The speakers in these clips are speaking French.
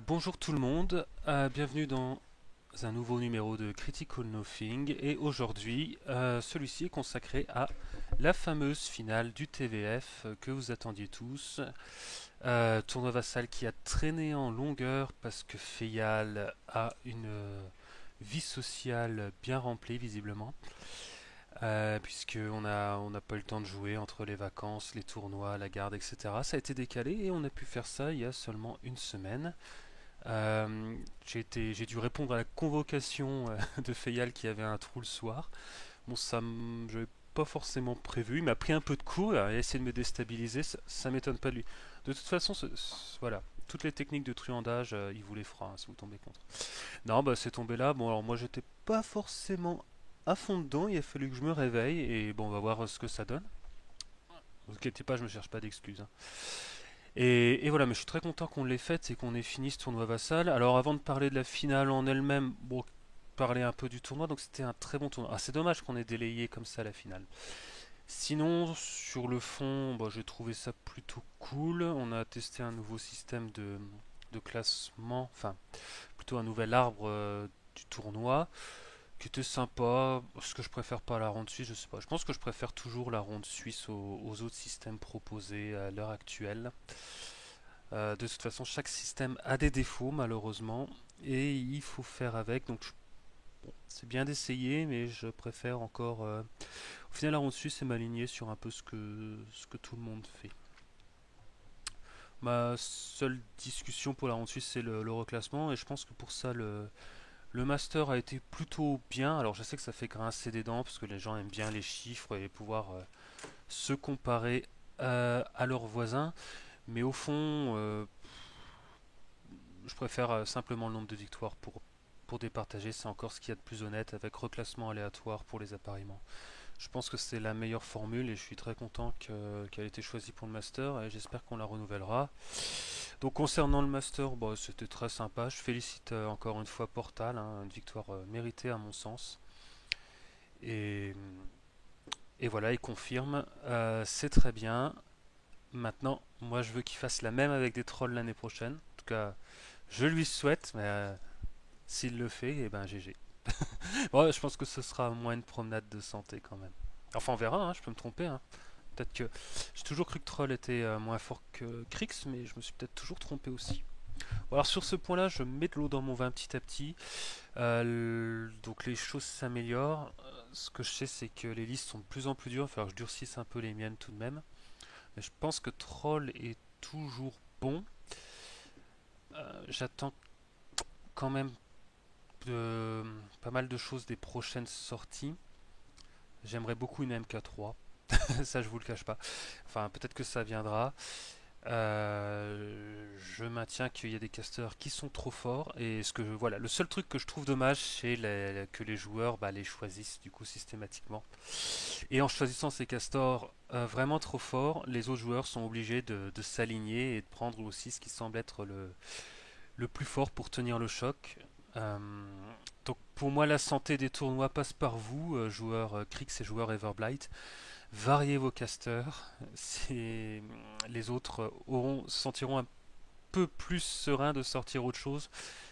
Bonjour tout le monde, bienvenue dans un nouveau numéro de Critical Nothing et aujourd'hui celui-ci est consacré à la fameuse finale du TVF que vous attendiez tous. Tournoi Vassal qui a traîné en longueur parce que Feyal a une vie sociale bien remplie visiblement. On n'a pas eu le temps de jouer entre les vacances, les tournois, la garde, etc. Ça a été décalé et on a pu faire ça il y a seulement une semaine. J'ai dû répondre à la convocation de Fayal qui avait un trou le soir. Bon, je n'avais pas forcément prévu. Il m'a pris un peu de cours, il a essayé de me déstabiliser. Ça m'étonne pas de lui. De toute façon, voilà. Toutes les techniques de truandage, il vous les fera hein, si vous tombez contre. Non, bah c'est tombé là. Bon, alors moi j'étais pas forcément à fond dedans. Il a fallu que je me réveille et bon, on va voir ce que ça donne. Ne vous inquiétez pas, je me cherche pas d'excuses, hein. Et voilà, mais je suis très content qu'on l'ait faite et qu'on ait fini ce tournoi Vassal. Alors avant de parler de la finale en elle-même, bon, parler un peu du tournoi, donc c'était un très bon tournoi. Ah, c'est dommage qu'on ait délayé comme ça la finale. Sinon, sur le fond, bah, j'ai trouvé ça plutôt cool. On a testé un nouveau système de classement, enfin plutôt un nouvel arbre du tournoi qui était sympa. Ce que je préfère pas la ronde suisse, je sais pas. Je pense que je préfère toujours la ronde suisse aux autres systèmes proposés à l'heure actuelle. De toute façon, chaque système a des défauts malheureusement et il faut faire avec. Donc bon, c'est bien d'essayer, mais je préfère encore. Au final, la ronde suisse, c'est m'aligner sur un peu ce que tout le monde fait. Ma seule discussion pour la ronde suisse, c'est le reclassement et je pense que pour ça, le master a été plutôt bien. Alors je sais que ça fait grincer des dents parce que les gens aiment bien les chiffres et pouvoir se comparer à leurs voisins. Mais au fond, je préfère simplement le nombre de victoires pour départager. C'est encore ce qu'il y a de plus honnête avec reclassement aléatoire pour les appariements. Je pense que c'est la meilleure formule et je suis très content qu'elle ait été choisie pour le Master et j'espère qu'on la renouvellera. Donc concernant le Master, bah, c'était très sympa. Je félicite encore une fois Portal, hein, une victoire méritée à mon sens. Et, et voilà, il confirme. C'est très bien. Maintenant, moi je veux qu'il fasse la même avec des trolls l'année prochaine. En tout cas, je lui souhaite, mais s'il le fait, eh ben GG. Bon, je pense que ce sera moins une promenade de santé quand même. Enfin, on verra, hein, je peux me tromper, hein. Peut-être que j'ai toujours cru que Troll était moins fort que Krix, mais je me suis peut-être toujours trompé aussi. Bon, alors sur ce point-là, je mets de l'eau dans mon vin petit à petit. Donc les choses s'améliorent. Ce que je sais, c'est que les listes sont de plus en plus dures. Il va falloir que je durcisse un peu les miennes tout de même. Mais je pense que Troll est toujours bon. J'attends quand même pas mal de choses des prochaines sorties. J'aimerais beaucoup une MK3. Ça, je vous le cache pas. Enfin, peut-être que ça viendra. Je maintiens qu'il y a des casters qui sont trop forts et voilà, le seul truc que je trouve dommage, c'est que les joueurs les choisissent du coup systématiquement. Et en choisissant ces castors vraiment trop forts, les autres joueurs sont obligés de s'aligner et de prendre aussi ce qui semble être le plus fort pour tenir le choc. Euh, donc pour moi, la santé des tournois passe par vous, joueurs Krix et joueurs Everblight. Variez vos casters. Les autres se sentiront un peu plus sereins de sortir autre chose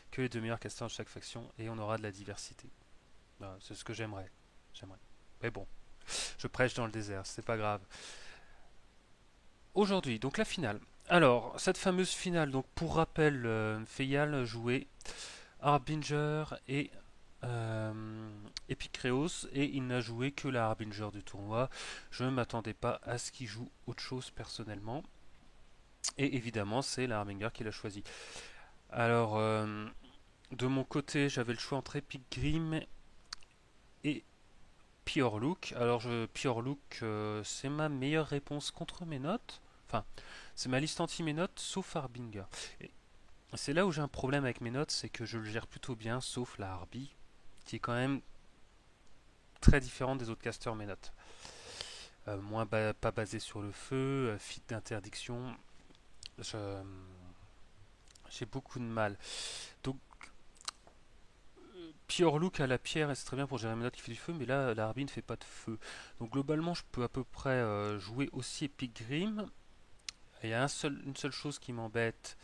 que les deux meilleurs casters de chaque faction et on aura de la diversité. Voilà, c'est ce que j'aimerais. Mais bon, je prêche dans le désert, c'est pas grave. Aujourd'hui, donc la finale. Alors, cette fameuse finale, donc pour rappel, Feyal jouait Harbinger et Epicreos et il n'a joué que la Harbinger du tournoi. Je ne m'attendais pas à ce qu'il joue autre chose personnellement. Et évidemment, c'est la Harbinger qu'il a choisi. Alors, de mon côté, j'avais le choix entre Epic Grim et Pure Look. Alors, Pure Look, c'est ma meilleure réponse contre mes notes. Enfin, c'est ma liste anti mes notes, sauf Harbinger. Et c'est là où j'ai un problème avec mes notes, c'est que je le gère plutôt bien, sauf la Harby, qui est quand même très différente des autres casters mes notes. Pas basé sur le feu, fit d'interdiction. J'ai beaucoup de mal. Donc, Pure Look à la pierre, et c'est très bien pour gérer mes notes qui fait du feu, mais là, la Harby ne fait pas de feu. Donc, globalement, je peux à peu près jouer aussi Epic Grim. Il y a une seule chose qui m'embête,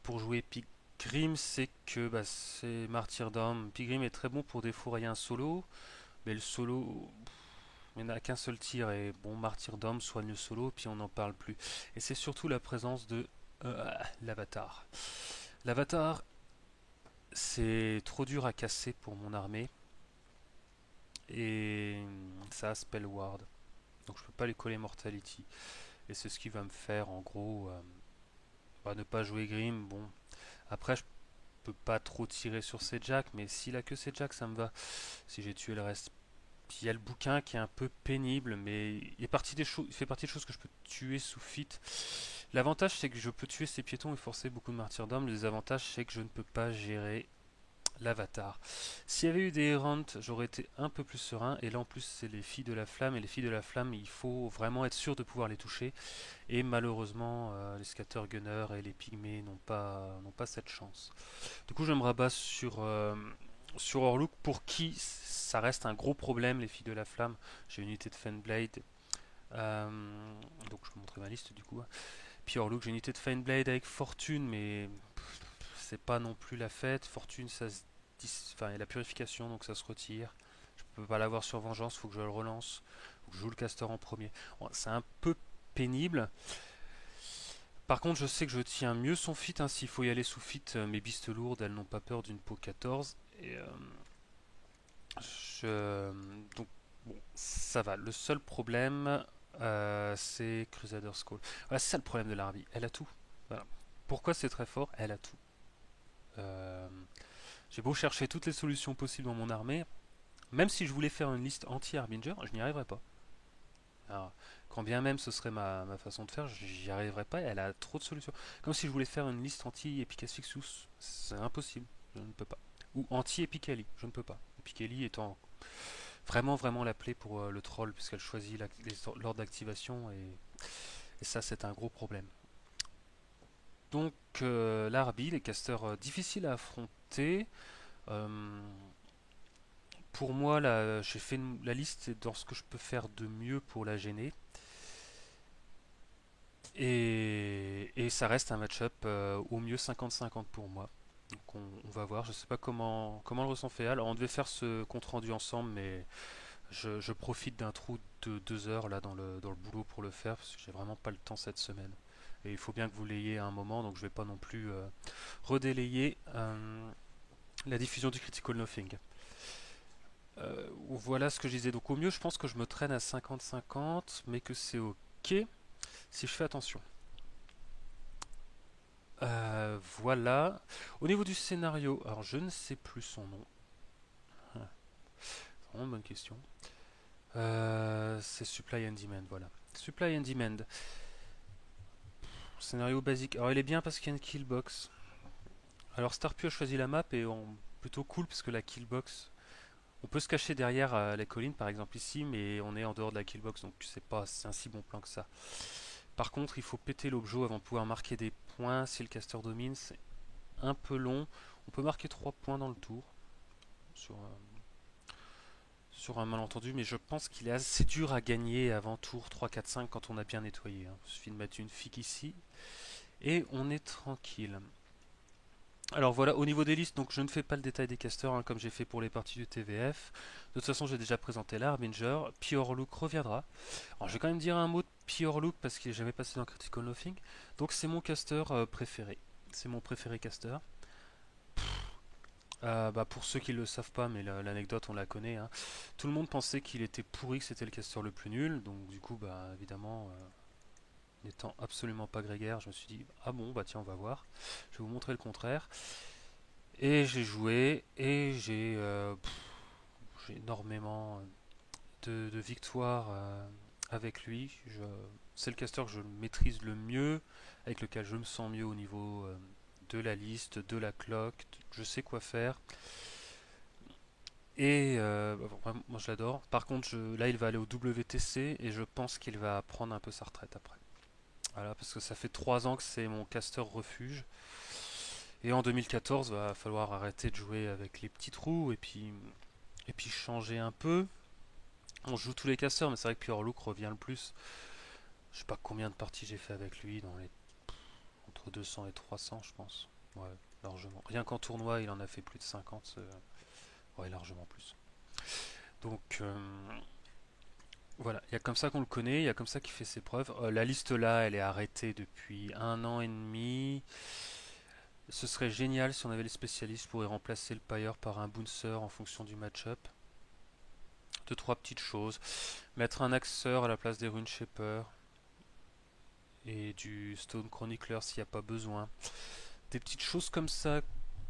Pour jouer Pigrim, c'est que bah, c'est Martyrdom. Pigrim est très bon pour défourailler un solo, mais le solo, il n'y en a qu'un seul tir, et bon, Martyrdom soigne le solo, puis on n'en parle plus. Et c'est surtout la présence de l'avatar. L'avatar, c'est trop dur à casser pour mon armée, et ça a Spell Ward. Donc je peux pas les coller Mortality. Et c'est ce qui va me faire en gros bah, ne pas jouer Grim. Bon, après je peux pas trop tirer sur ces jacks, mais s'il a que ces jacks, ça me va. Si j'ai tué le reste. Puis il y a le bouquin qui est un peu pénible, mais il fait partie des choses que je peux tuer sous fit. L'avantage c'est que je peux tuer ces piétons et forcer beaucoup de martyrdom. Le désavantage c'est que je ne peux pas gérer l'avatar. S'il y avait eu des errants, j'aurais été un peu plus serein. Et là en plus c'est les filles de la flamme. Et les filles de la flamme, il faut vraiment être sûr de pouvoir les toucher. Et malheureusement, les scattergunners et les pygmées n'ont pas cette chance. Du coup, je me rabats sur Orluk, pour qui ça reste un gros problème, les filles de la flamme. J'ai une unité de Fenblade. Donc, je vous montrer ma liste du coup. Puis Orluk, j'ai une unité de Fenblade avec Fortune, mais c'est pas non plus la fête. Fortune, enfin, il y a la purification, donc ça se retire. Je peux pas l'avoir sur Vengeance, faut que je le relance. Faut que je joue le caster en premier. Bon, c'est un peu pénible. Par contre, je sais que je tiens mieux son fit, hein, s'il faut y aller sous fit. Mes bistes lourdes, elles n'ont pas peur d'une peau 14. Et donc, bon, ça va. Le seul problème, c'est Crusader Skull. Voilà, c'est ça le problème de l'Arby. Elle a tout. Voilà. Pourquoi c'est très fort? Elle a tout. Euh, j'ai beau chercher toutes les solutions possibles dans mon armée, même si je voulais faire une liste anti-Harbinger, je n'y arriverais pas. Alors, quand bien même ce serait ma façon de faire, j'y arriverais pas, elle a trop de solutions. Comme si je voulais faire une liste anti-Epic Asphyxius, c'est impossible, je ne peux pas. Ou anti-Epicali, je ne peux pas. Epicali étant vraiment la plaie pour le troll, puisqu'elle choisit l'ordre d'activation, et ça c'est un gros problème. Donc l'Arby, les casters difficiles à affronter. Euh, pour moi, là, j'ai fait la liste dans ce que je peux faire de mieux pour la gêner. Et ça reste un match-up au mieux 50-50 pour moi. Donc on va voir. Je sais pas comment le ressent Féal. Alors on devait faire ce compte rendu ensemble, mais je profite d'un trou de 2 heures là dans le boulot pour le faire, parce que j'ai vraiment pas le temps cette semaine. Et il faut bien que vous l'ayez à un moment, donc je vais pas non plus redélayer la diffusion du Critical Nothing. Voilà ce que je disais. Donc au mieux, je pense que je me traîne à 50-50, mais que c'est ok si je fais attention. Voilà. Au niveau du scénario, alors je ne sais plus son nom. Ah, c'est vraiment une bonne question. C'est Supply and Demand, voilà. Supply and Demand. Scénario basique. Alors il est bien parce qu'il y a une killbox. Alors Starpu a choisi la map et plutôt cool parce que la killbox, on peut se cacher derrière les collines par exemple ici, mais on est en dehors de la killbox, donc c'est un si bon plan que ça. Par contre, il faut péter l'objet avant de pouvoir marquer des points. Si le caster domine, c'est un peu long. On peut marquer 3 points dans le tour sur un malentendu, mais je pense qu'il est assez dur à gagner avant tour 3, 4, 5 quand on a bien nettoyé. Il suffit de mettre une figue ici et on est tranquille. Alors voilà, au niveau des listes, donc je ne fais pas le détail des casters, hein, comme j'ai fait pour les parties du TVF. De toute façon, j'ai déjà présenté l'Harbinger. Piorlook reviendra. Alors je vais quand même dire un mot de Piorlook parce qu'il n'est jamais passé dans Critical Nothing. Donc c'est mon caster préféré. C'est mon préféré caster. Bah pour ceux qui ne le savent pas, mais l'anecdote on la connaît, hein. Tout le monde pensait qu'il était pourri, que c'était le caster le plus nul. Donc du coup, bah évidemment, n'étant absolument pas grégaire, je me suis dit ah bon, bah tiens, on va voir. Je vais vous montrer le contraire. Et j'ai joué et j'ai énormément de victoires avec lui. C'est le caster que je maîtrise le mieux, avec lequel je me sens mieux au niveau de la liste, de la cloque. Je sais quoi faire. Et bon, moi je l'adore. Par contre, là il va aller au WTC et je pense qu'il va prendre un peu sa retraite après. Voilà, parce que ça fait 3 ans que c'est mon caster refuge. Et en 2014, va falloir arrêter de jouer avec les petits trous et puis changer un peu. On joue tous les casters, mais c'est vrai que Pure Look revient le plus. Je sais pas combien de parties j'ai fait avec lui, entre entre 200 et 300, je pense. Ouais, largement. Rien qu'en tournoi, il en a fait plus de 50. Ouais, largement plus. Donc, voilà, il y a comme ça qu'on le connaît, il y a comme ça qu'il fait ses preuves. La liste là, elle est arrêtée depuis 1 an et demi. Ce serait génial si on avait les spécialistes pour y remplacer le Pyre par un Bouncer en fonction du match-up. Deux, trois petites choses. Mettre un Axeur à la place des Runeshaper et du Stone Chronicler s'il n'y a pas besoin. Des petites choses comme ça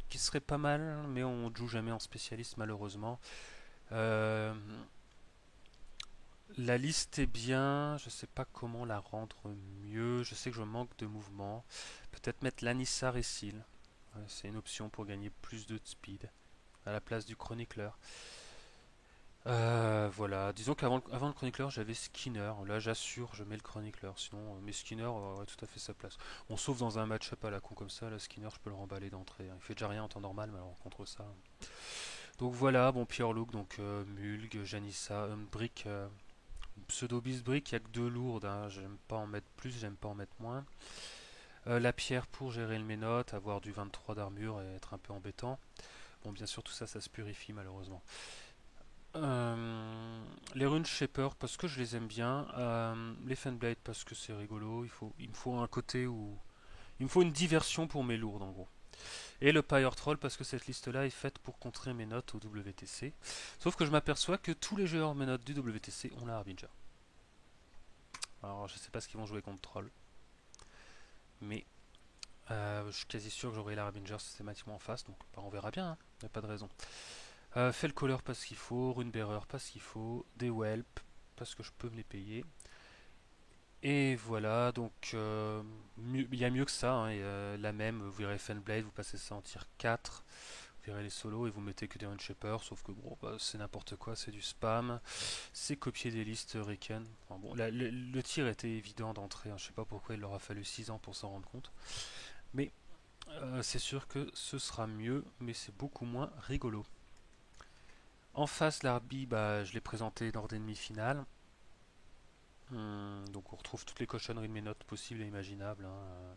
qui seraient pas mal, mais on ne joue jamais en spécialiste malheureusement. Euh, la liste est bien, je sais pas comment la rendre mieux. Je sais que je manque de mouvement. Peut-être mettre l'Anissar et Seal. Ouais, c'est une option pour gagner plus de speed à la place du Chronicler. Voilà, disons qu'avant le Chronicler, j'avais Skinner. Là, j'assure, je mets le Chronicler. Sinon, mais Skinner aurait tout à fait sa place. On sauve dans un match-up à la con comme ça. Là, Skinner, je peux le remballer d'entrée, hein. Il fait déjà rien en temps normal, mais alors contre ça. Donc voilà, bon, Pierre Look, donc Mulg, Janissa, Brick, Pseudo Beast Brick, il n'y a que deux lourdes, hein. J'aime pas en mettre plus, j'aime pas en mettre moins. La pierre pour gérer le ménote, avoir du 23 d'armure et être un peu embêtant. Bon, bien sûr, tout ça, ça se purifie malheureusement. Les runes Shaper parce que je les aime bien. Les Fanblade parce que c'est rigolo. Il me faut un côté où. Il me faut une diversion pour mes lourdes en gros. Et le Pyre Troll parce que cette liste là est faite pour contrer mes notes au WTC. Sauf que je m'aperçois que tous les joueurs mes notes du WTC ont la Harbinger. Alors je sais pas ce qu'ils vont jouer contre Troll. Mais je suis quasi sûr que j'aurai la Harbinger systématiquement en face. Donc bah, on verra bien. Hein. Il n'y a pas de raison. Fellcaller parce qu'il faut, Runebearer parce qu'il faut, des Whelp parce que je peux me les payer. Et voilà, donc il y a mieux que ça, hein, la même, vous verrez Fenblade, vous passez ça en tier 4, vous verrez les solos et vous mettez que des Runeshaper, sauf que bon, bah, c'est n'importe quoi, c'est du spam, c'est copier des listes Riken. Enfin, bon, le tir était évident d'entrée, hein, je sais pas pourquoi il leur a fallu 6 ans pour s'en rendre compte, mais c'est sûr que ce sera mieux, mais c'est beaucoup moins rigolo. En face, l'Arby, bah, je l'ai présenté lors des demi-finales. Donc on retrouve toutes les cochonneries de mes notes possibles et imaginables. Hein.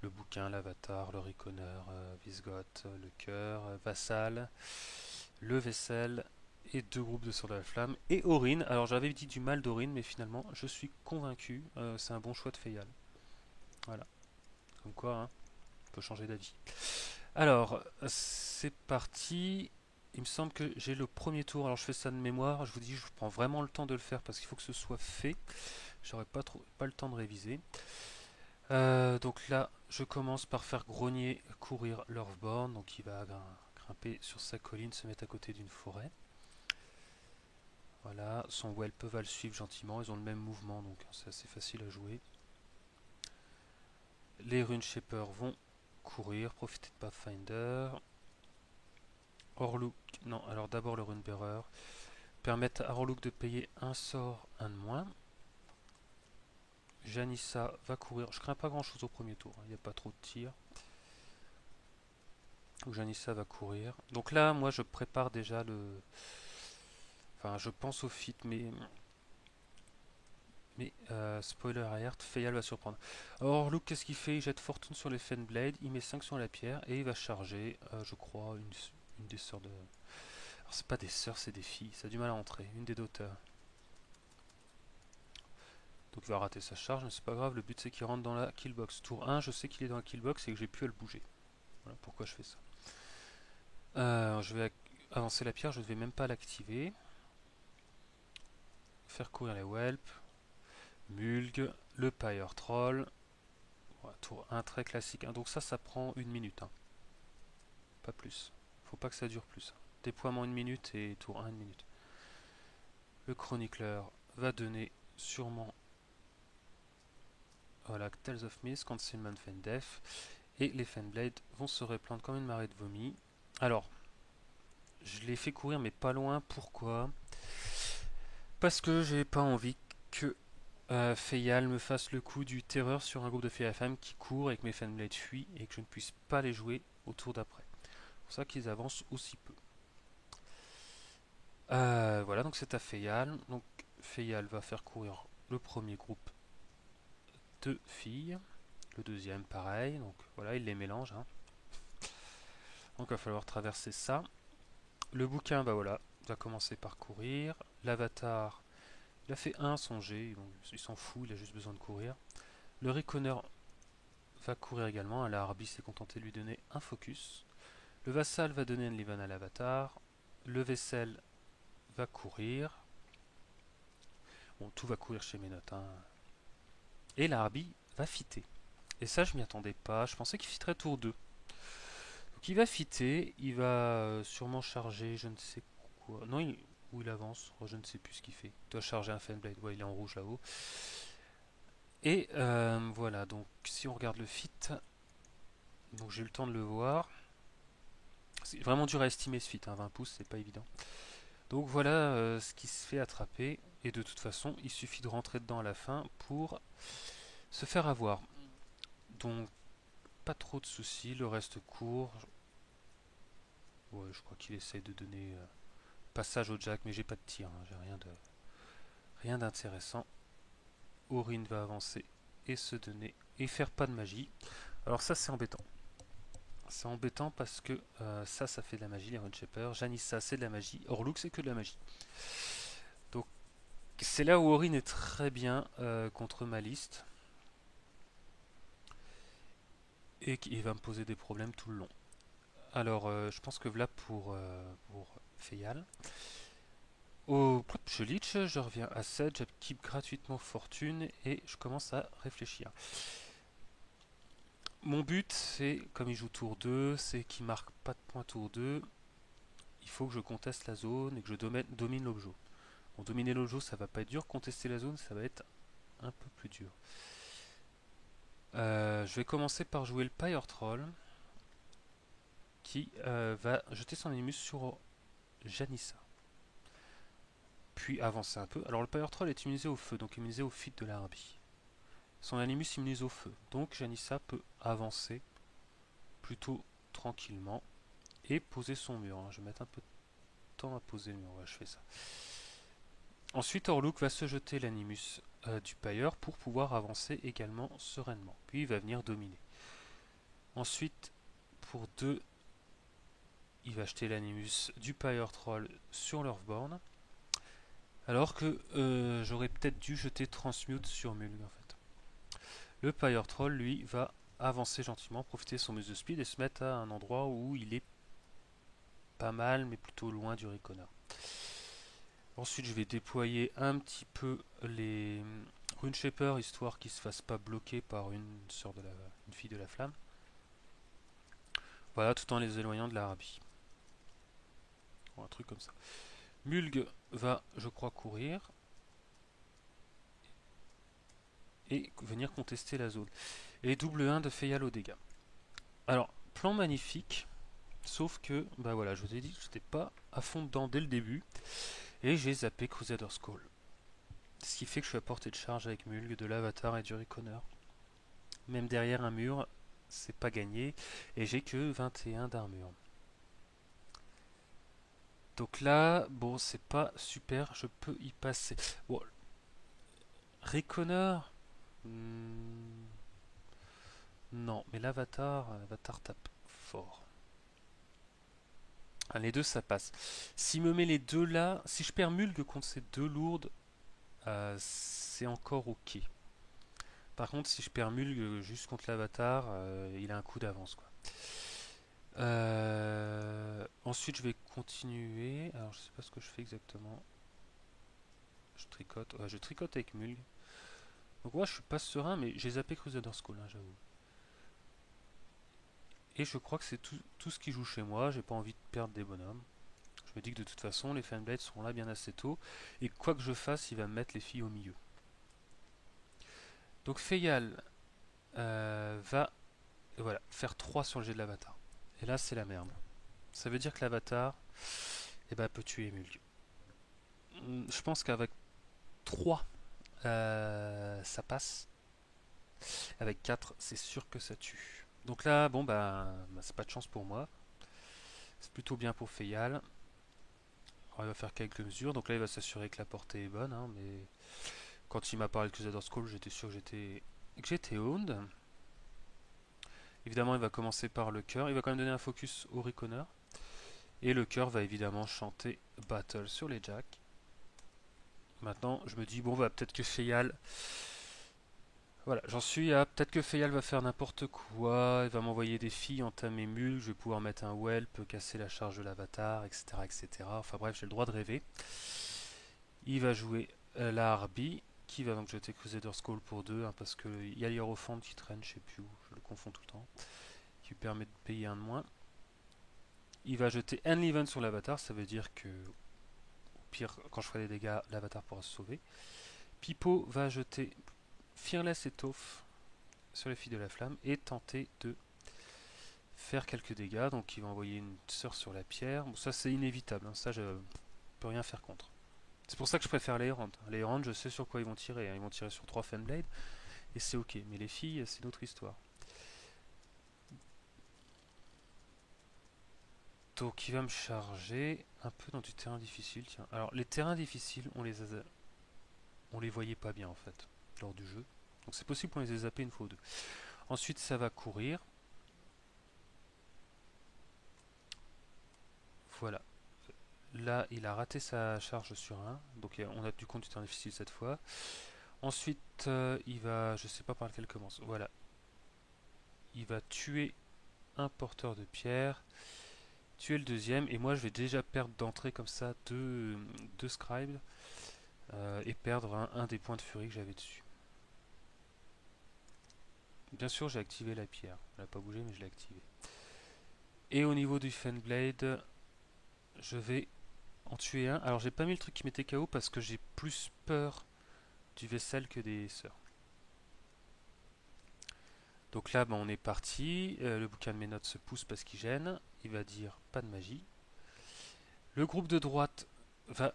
Le bouquin, l'avatar, le Reconner, Visgoth, le cœur, Vassal, le vaisselle et deux groupes de soldats à la flamme. Et Aurine. Alors j'avais dit du mal d'Aurine, mais finalement je suis convaincu. C'est un bon choix de Feyal. Voilà. Comme quoi, hein, on peut changer d'avis. Alors, c'est parti. Il me semble que j'ai le premier tour. Alors je fais ça de mémoire. Je vous dis, je prends vraiment le temps de le faire parce qu'il faut que ce soit fait. J'aurais pas le temps de réviser. Donc là, je commence par faire grogner, courir Lorthborn. Donc il va grimper sur sa colline, se mettre à côté d'une forêt. Voilà, son Whelp va le suivre gentiment. Ils ont le même mouvement, donc c'est assez facile à jouer. Les Runeshaper vont courir, profiter de Pathfinder. Orluk, non, alors d'abord le Runebearer. Permettre à Orluk de payer un sort, un de moins. Janissa va courir. Je crains pas grand chose au premier tour, il n'y a pas trop de tirs. Donc Janissa va courir. Donc là, moi je prépare déjà le. Enfin, je pense au fit, mais spoiler alert, Feyal va surprendre. Alors Luke, qu'est-ce qu'il fait? Il jette Fortune sur les Fenblade, il met 5 sur la pierre et il va charger, je crois, une des sœurs de. Alors c'est pas des sœurs, c'est des filles, ça a du mal à entrer, une des daughters. Donc il va rater sa charge, mais c'est pas grave, le but c'est qu'il rentre dans la killbox. Tour 1, je sais qu'il est dans la killbox et que j'ai pu à le bouger. Voilà pourquoi je fais ça. Je vais avancer la pierre, je ne vais même pas l'activer. Faire courir les Whelp. Mulg, le Pyre Troll. Voilà, tour 1 très classique. Donc ça prend une minute. Hein. Pas plus. Faut pas que ça dure plus. Déploiement une minute et tour 1 une minute. Le Chronicler va donner sûrement. Voilà, Tales of Mist, Concealment Fendef. Et les Fenblade vont se répandre comme une marée de vomi. Alors, je les fais courir mais pas loin. Pourquoi? Parce que j'ai pas envie que Feyal me fasse le coup du terreur sur un groupe de femmes qui court et que mes Fenblade fuient et que je ne puisse pas les jouer au tour d'après. C'est pour ça qu'ils avancent aussi peu. Voilà, donc c'est à Feyal. Donc Feyal va faire courir le premier groupe de filles. Le deuxième, pareil. Donc voilà, il les mélange. Hein. Donc il va falloir traverser ça. Le bouquin, bah voilà, va commencer par courir. L'avatar, il a fait un son jet, donc il s'en fout, il a juste besoin de courir. Le Reconner va courir également. La Harbi s'est contenté de lui donner un focus. Le vassal va donner un Enliven à l'avatar. Le vaisselle va courir. Bon, tout va courir chez mes notes. Hein. Et la Harbi va fitter. Et ça, je m'y attendais pas. Je pensais qu'il fitterait tour 2. Donc il va fitter. Il va sûrement charger, je ne sais quoi. Non, où il avance. Oh, je ne sais plus ce qu'il fait. Il doit charger un Fenblade. Ouais, il est en rouge là-haut. Et voilà. Donc si on regarde le fit, donc j'ai eu le temps de le voir. C'est vraiment dur à estimer ce fit. Hein. 20 pouces, c'est pas évident. Donc voilà ce qui se fait attraper. Et de toute façon, il suffit de rentrer dedans à la fin pour se faire avoir. Donc pas trop de soucis, le reste court. Ouais, je crois qu'il essaye de donner passage au jack, mais j'ai pas de tir, hein, j'ai rien d'intéressant. Aurine va avancer et se donner et faire pas de magie. Alors ça c'est embêtant. C'est embêtant parce que ça fait de la magie, les Runeshaper. Janissa c'est de la magie. Orluk c'est que de la magie. Donc c'est là où Aurine est très bien contre ma liste. Et qui va me poser des problèmes tout le long. Alors, je pense que voilà pour Feyal. Je lich, je reviens à 7, j'active gratuitement fortune et je commence à réfléchir. Mon but, c'est, comme il joue tour 2, c'est qu'il marque pas de point tour 2. Il faut que je conteste la zone et que je domine l'objet. Bon, dominer l'objet, ça va pas être dur. Contester la zone, ça va être un peu plus dur. Je vais commencer par jouer le Pyre Troll qui va jeter son animus sur Janissa. Puis avancer un peu. Alors le Pyre Troll est immunisé au feu, donc immunisé au fit de la Harbi. Son animus immunise au feu, donc Janissa peut avancer plutôt tranquillement et poser son mur. Hein. Je vais mettre un peu de temps à poser le mur, ouais, je fais ça. Ensuite Orluk va se jeter l'animus du Pyre pour pouvoir avancer également sereinement. Puis il va venir dominer. Ensuite, pour 2, il va jeter l'animus du Pyre Troll sur l'Earthborn. Alors que j'aurais peut-être dû jeter Transmute sur Mulg en fait. Le Pyre Troll, lui, va avancer gentiment, profiter de son muse de speed et se mettre à un endroit où il est pas mal, mais plutôt loin du Reconner. Ensuite, je vais déployer un petit peu les Runeshaper, histoire qu'ils ne se fassent pas bloquer par une fille de la flamme. Voilà, tout en les éloignant de la Harbi. Bon, un truc comme ça. Mulg va, je crois, courir et venir contester la zone. Et double 1 de Feyal au dégâts. Alors, plan magnifique, sauf que, bah voilà, je vous ai dit que j'étais pas à fond dedans dès le début, et j'ai zappé Crusader's Call. Ce qui fait que je suis à portée de charge avec Mulg, de l'Avatar et du Reconner. Même derrière un mur, c'est pas gagné, et j'ai que 21 d'armure. Donc là, bon, c'est pas super, je peux y passer. Bon, Reconner, non, mais l'Avatar tape fort. Ah, les deux, ça passe. S'il me met les deux là, si je perds Mulg contre ces deux lourdes, c'est encore ok. Par contre, si je perds Mulg juste contre l'Avatar, il a un coup d'avance, quoi. Ensuite, je vais continuer. Alors, je sais pas ce que je fais exactement. Je tricote. Ouais, je tricote avec Mulg. Donc, moi, je suis pas serein, mais j'ai zappé Crusader's Call, hein, j'avoue. Et je crois que c'est tout ce qui joue chez moi. J'ai pas envie de perdre des bonhommes. Je me dis que de toute façon, les Fanblades seront là bien assez tôt. Et quoi que je fasse, il va me mettre les filles au milieu. Donc, Feyal va voilà, faire 3 sur le jet de l'avatar. Et là, c'est la merde. Ça veut dire que l'avatar peut tuer Mulg. Je pense qu'avec 3, ça passe. Avec 4, c'est sûr que ça tue. Donc là, bon, c'est pas de chance pour moi. C'est plutôt bien pour Feyal. Alors, il va faire quelques mesures. Donc là, il va s'assurer que la portée est bonne. Hein, mais... Quand il m'a parlé de Crusader's Call, j'étais sûr que j'étais owned. Évidemment, il va commencer par le cœur. Il va quand même donner un focus au Reconer. Et le cœur va évidemment chanter Battle sur les jacks. Maintenant, je me dis, bon, bah, peut-être que Feyal. Voilà, j'en suis à. Peut-être que Feyal va faire n'importe quoi. Il va m'envoyer des filles entamer mule. Je vais pouvoir mettre un whelp, casser la charge de l'avatar, etc., etc. Enfin bref, j'ai le droit de rêver. Il va jouer la Harpie, qui va donc jeter Crusader Skull pour 2, hein, parce qu'il y a l'Hierophant qui traîne, je sais plus où, je le confonds tout le temps, qui lui permet de payer un de moins. Il va jeter Enliven sur l'avatar, ça veut dire que, au pire, quand je ferai des dégâts, l'avatar pourra se sauver. Pipo va jeter Fearless Étoffe sur les filles de la flamme et tenter de faire quelques dégâts. Donc il va envoyer une sœur sur la pierre. Bon, ça c'est inévitable, hein, ça je peux rien faire contre. C'est pour ça que je préfère les Errant. Les Errant, je sais sur quoi ils vont tirer, hein. Ils vont tirer sur 3 Fenblade et c'est ok. Mais les filles, c'est d'autres histoire. Donc il va me charger un peu dans du terrain difficile. Tiens. Alors les terrains difficiles, on les voyait pas bien en fait lors du jeu. Donc c'est possible qu'on les ait zappés une fois ou deux. Ensuite ça va courir. Voilà. Là il a raté sa charge sur un. Donc on a du compte du terrain difficile cette fois. Ensuite il va, je sais pas par lequel commence. Voilà. Il va tuer un porteur de pierre. Tuer le deuxième. Et moi je vais déjà perdre d'entrée comme ça deux scribes. Et perdre un des points de furie que j'avais dessus. Bien sûr, j'ai activé la pierre. Elle n'a pas bougé, mais je l'ai activé. Et au niveau du Fenblade, je vais en tuer un. Alors, j'ai pas mis le truc qui mettait KO parce que j'ai plus peur du vaisselle que des sœurs. Donc là, on est parti. Le bouquin de mes notes se pousse parce qu'il gêne. Il va dire pas de magie. Le groupe de droite va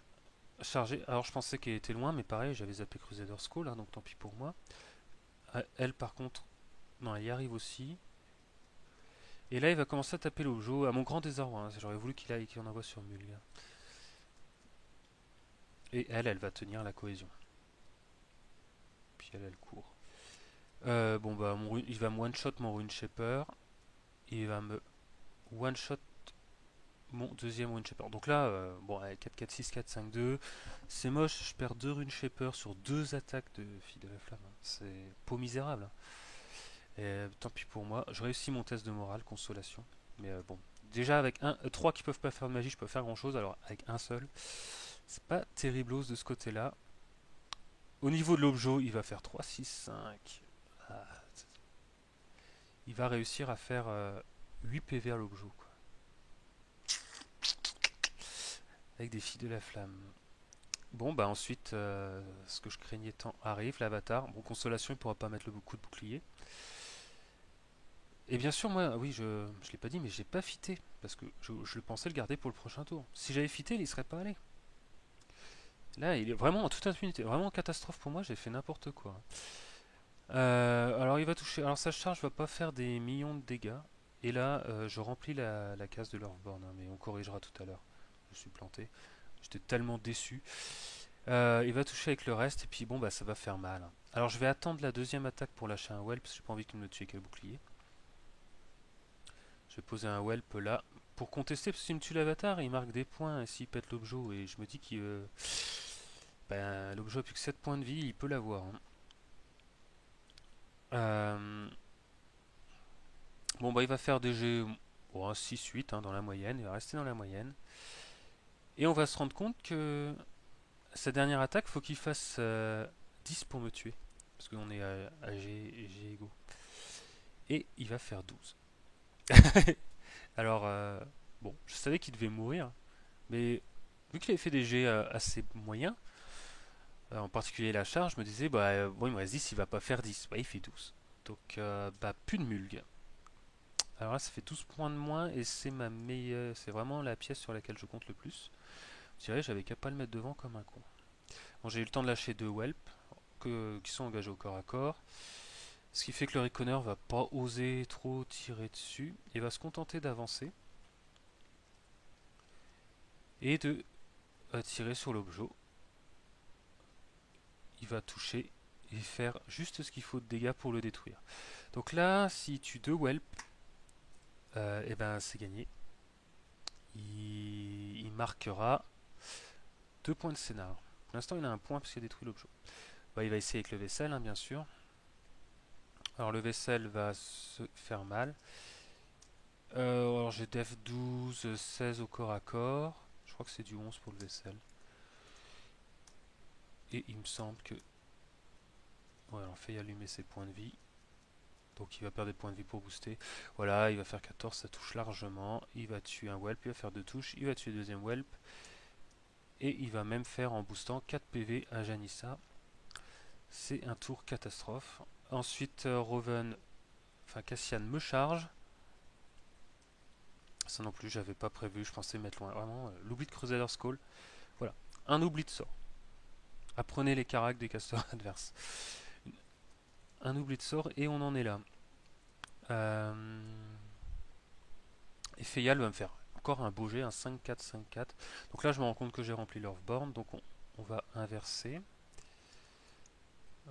charger. Alors, je pensais qu'elle était loin, mais pareil, j'avais zappé Crusader Skull, hein, donc tant pis pour moi. Elle, par contre, non, elle y arrive aussi. Et là, il va commencer à taper l'objo, à mon grand désarroi, hein. J'aurais voulu qu'il en envoie sur Mulga. Et elle va tenir la cohésion. Puis elle court. Bon, bah, il va me one-shot mon Rune Shaper. Et il va me one-shot mon deuxième Rune Shaper. Donc là, bon, 4, 4, 6, 4, 5, 2. C'est moche, je perds 2 Rune Shaper sur 2 attaques de Fille de la Flamme, hein. C'est peau misérable, hein. Et, tant pis pour moi. Je réussis mon test de morale, consolation. Mais bon, déjà avec 3 qui peuvent pas faire de magie, je peux faire grand chose. Alors avec un seul, c'est pas terriblos de ce côté-là. Au niveau de l'objet, il va faire 3, 6, 5. Ah, il va réussir à faire 8 PV à l'objet, quoi. Avec des filles de la flamme. Bon, bah ensuite, ce que je craignais tant arrive, l'avatar. Bon, consolation, il pourra pas mettre le coup de bouclier. Et bien sûr, moi, oui, je l'ai pas dit, mais j'ai pas fité. Parce que je le pensais le garder pour le prochain tour. Si j'avais fité, il y serait pas allé. Là, il est vraiment en toute impunité. Vraiment catastrophe pour moi, j'ai fait n'importe quoi. Alors, il va toucher. Alors, sa charge va pas faire des millions de dégâts. Et là, je remplis la case de l'Earthborn, hein, mais on corrigera tout à l'heure. Je suis planté. J'étais tellement déçu. Il va toucher avec le reste, et puis bon, bah ça va faire mal, hein. Alors, je vais attendre la deuxième attaque pour lâcher un whelp, parce que j'ai pas envie qu'il me tue avec le bouclier. Je vais poser un whelp là pour contester, parce que s'il me tue l'avatar, il marque des points, et s'il pète l'objet, et je me dis qu'il. Ben, l'objet a plus que 7 points de vie, il peut l'avoir, hein. Euh, Bon, bah, il va faire des jets, bon, 6-8, hein, dans la moyenne. Il va rester dans la moyenne. Et on va se rendre compte que sa dernière attaque, faut qu'il fasse 10 pour me tuer. Parce qu'on est à G égaux. Et il va faire 12. Alors, bon, je savais qu'il devait mourir. Mais vu qu'il avait fait des jets assez moyens, en particulier la charge, je me disais, bah, bon, il me reste 10, il va pas faire 10. Bah, il fait 12. Donc, bah, plus de mulgue. Alors là, ça fait 12 points de moins et c'est ma meilleure. C'est vraiment la pièce sur laquelle je compte le plus. Je dirais, j'avais qu'à pas le mettre devant comme un con. Bon, j'ai eu le temps de lâcher deux whelp qui sont engagés au corps à corps. Ce qui fait que le Reconer va pas oser trop tirer dessus. Il va se contenter d'avancer et de tirer sur l'objet. Il va toucher et faire juste ce qu'il faut de dégâts pour le détruire. Donc là, s'il tue 2 whelp, et ben c'est gagné. Il marquera 2 points de scénar. Pour l'instant, il a un point parce qu'il a détruit l'objet. Bah, il va essayer avec le vaisselle, hein, bien sûr. Alors le vaisselle va se faire mal. Alors j'ai def 12, 16 au corps à corps. Je crois que c'est du 11 pour le vaisselle. Et il me semble que... Voilà, on fait allumer ses points de vie. Donc il va perdre des points de vie pour booster. Voilà, il va faire 14, ça touche largement. Il va tuer un whelp, il va faire 2 touches. Il va tuer le deuxième whelp. Et il va même faire en boostant 4 PV à Janissa. C'est un tour catastrophe. Ensuite, Roven, enfin Cassian me charge. Ça non plus, j'avais pas prévu, je pensais mettre loin. Vraiment, l'oubli de Crusader's Call. Voilà, un oubli de sort. Apprenez les caracs des casteurs adverses. Un oubli de sort et on en est là. Et Feyal va me faire encore un beau jet, un 5-4, 5-4. Donc là, je me rends compte que j'ai rempli l'Earthborn, donc on va inverser.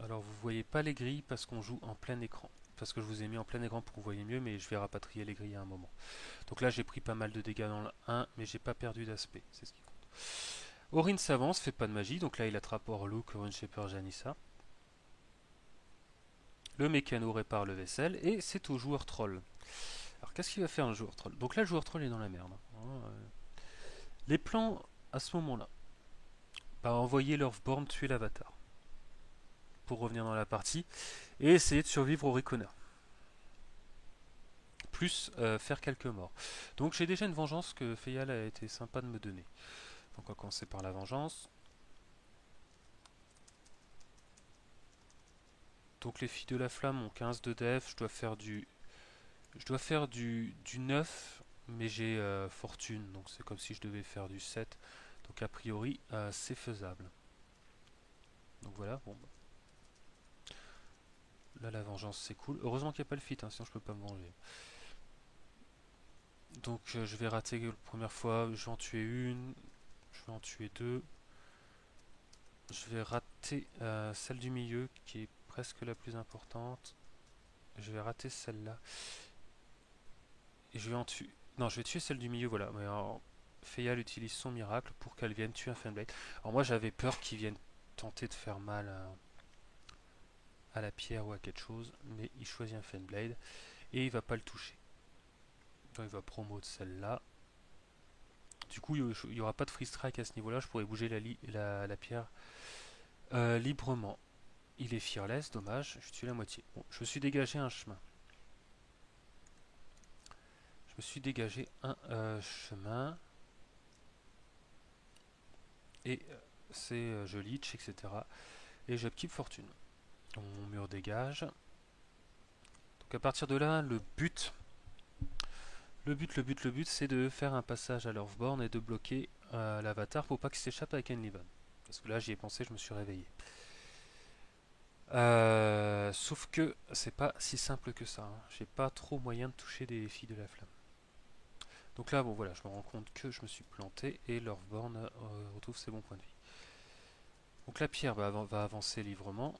Alors, vous voyez pas les grilles parce qu'on joue en plein écran. Parce que je vous ai mis en plein écran pour que vous voyez mieux, mais je vais rapatrier les grilles à un moment. Donc là, j'ai pris pas mal de dégâts dans le 1, mais j'ai pas perdu d'aspect. C'est ce qui compte. Orin s'avance, fait pas de magie, donc là, il attrape Orluk, Runeshaper, Janissa. Le mécano répare le vaisselle, et c'est au joueur troll. Alors, qu'est-ce qu'il va faire un joueur troll? Donc là, le joueur troll est dans la merde. Les plans, à ce moment-là, bah, envoyer l'Earthborn tuer l'avatar. Pour revenir dans la partie, et essayer de survivre au Reconneur. Plus faire quelques morts. Donc j'ai déjà une vengeance que Feyal a été sympa de me donner. Donc on va commencer par la vengeance. Donc les filles de la flamme ont 15 de def, je dois faire du 9, mais j'ai fortune, donc c'est comme si je devais faire du 7. Donc a priori c'est faisable. Donc voilà, bon. Là la vengeance c'est cool. Heureusement qu'il n'y a pas le fit, hein, sinon je peux pas me venger. Donc je vais rater la première fois, je vais en tuer une, je vais en tuer deux. Je vais rater celle du milieu qui est presque la plus importante. Je vais rater celle-là. Et je vais en tuer. Non, je vais tuer celle du milieu, voilà. Mais alors, Feyal utilise son miracle pour qu'elle vienne tuer un Fenblade. Alors moi j'avais peur qu'il vienne tenter de faire mal à la pierre ou à quelque chose. Mais il choisit un Fenblade et il va pas le toucher. Donc il va promo de celle-là. Du coup il n'y aura pas de free strike à ce niveau-là. Je pourrais bouger la pierre librement. Il est fearless, dommage, je tue la moitié. Bon, je me suis dégagé un chemin. Je me suis dégagé un chemin. Et c'est je leech, etc. Et j'upkeep fortune. Mon mur dégage. Donc à partir de là, le but, c'est de faire un passage à l'Earthborn et de bloquer l'avatar pour pas qu'il s'échappe avec Enliven. Parce que là, j'y ai pensé, je me suis réveillé. Sauf que c'est pas si simple que ça. Hein. J'ai pas trop moyen de toucher des filles de la flamme. Donc là, bon voilà, je me rends compte que je me suis planté et l'Earthborn retrouve ses bons points de vie. Donc la pierre va avancer librement,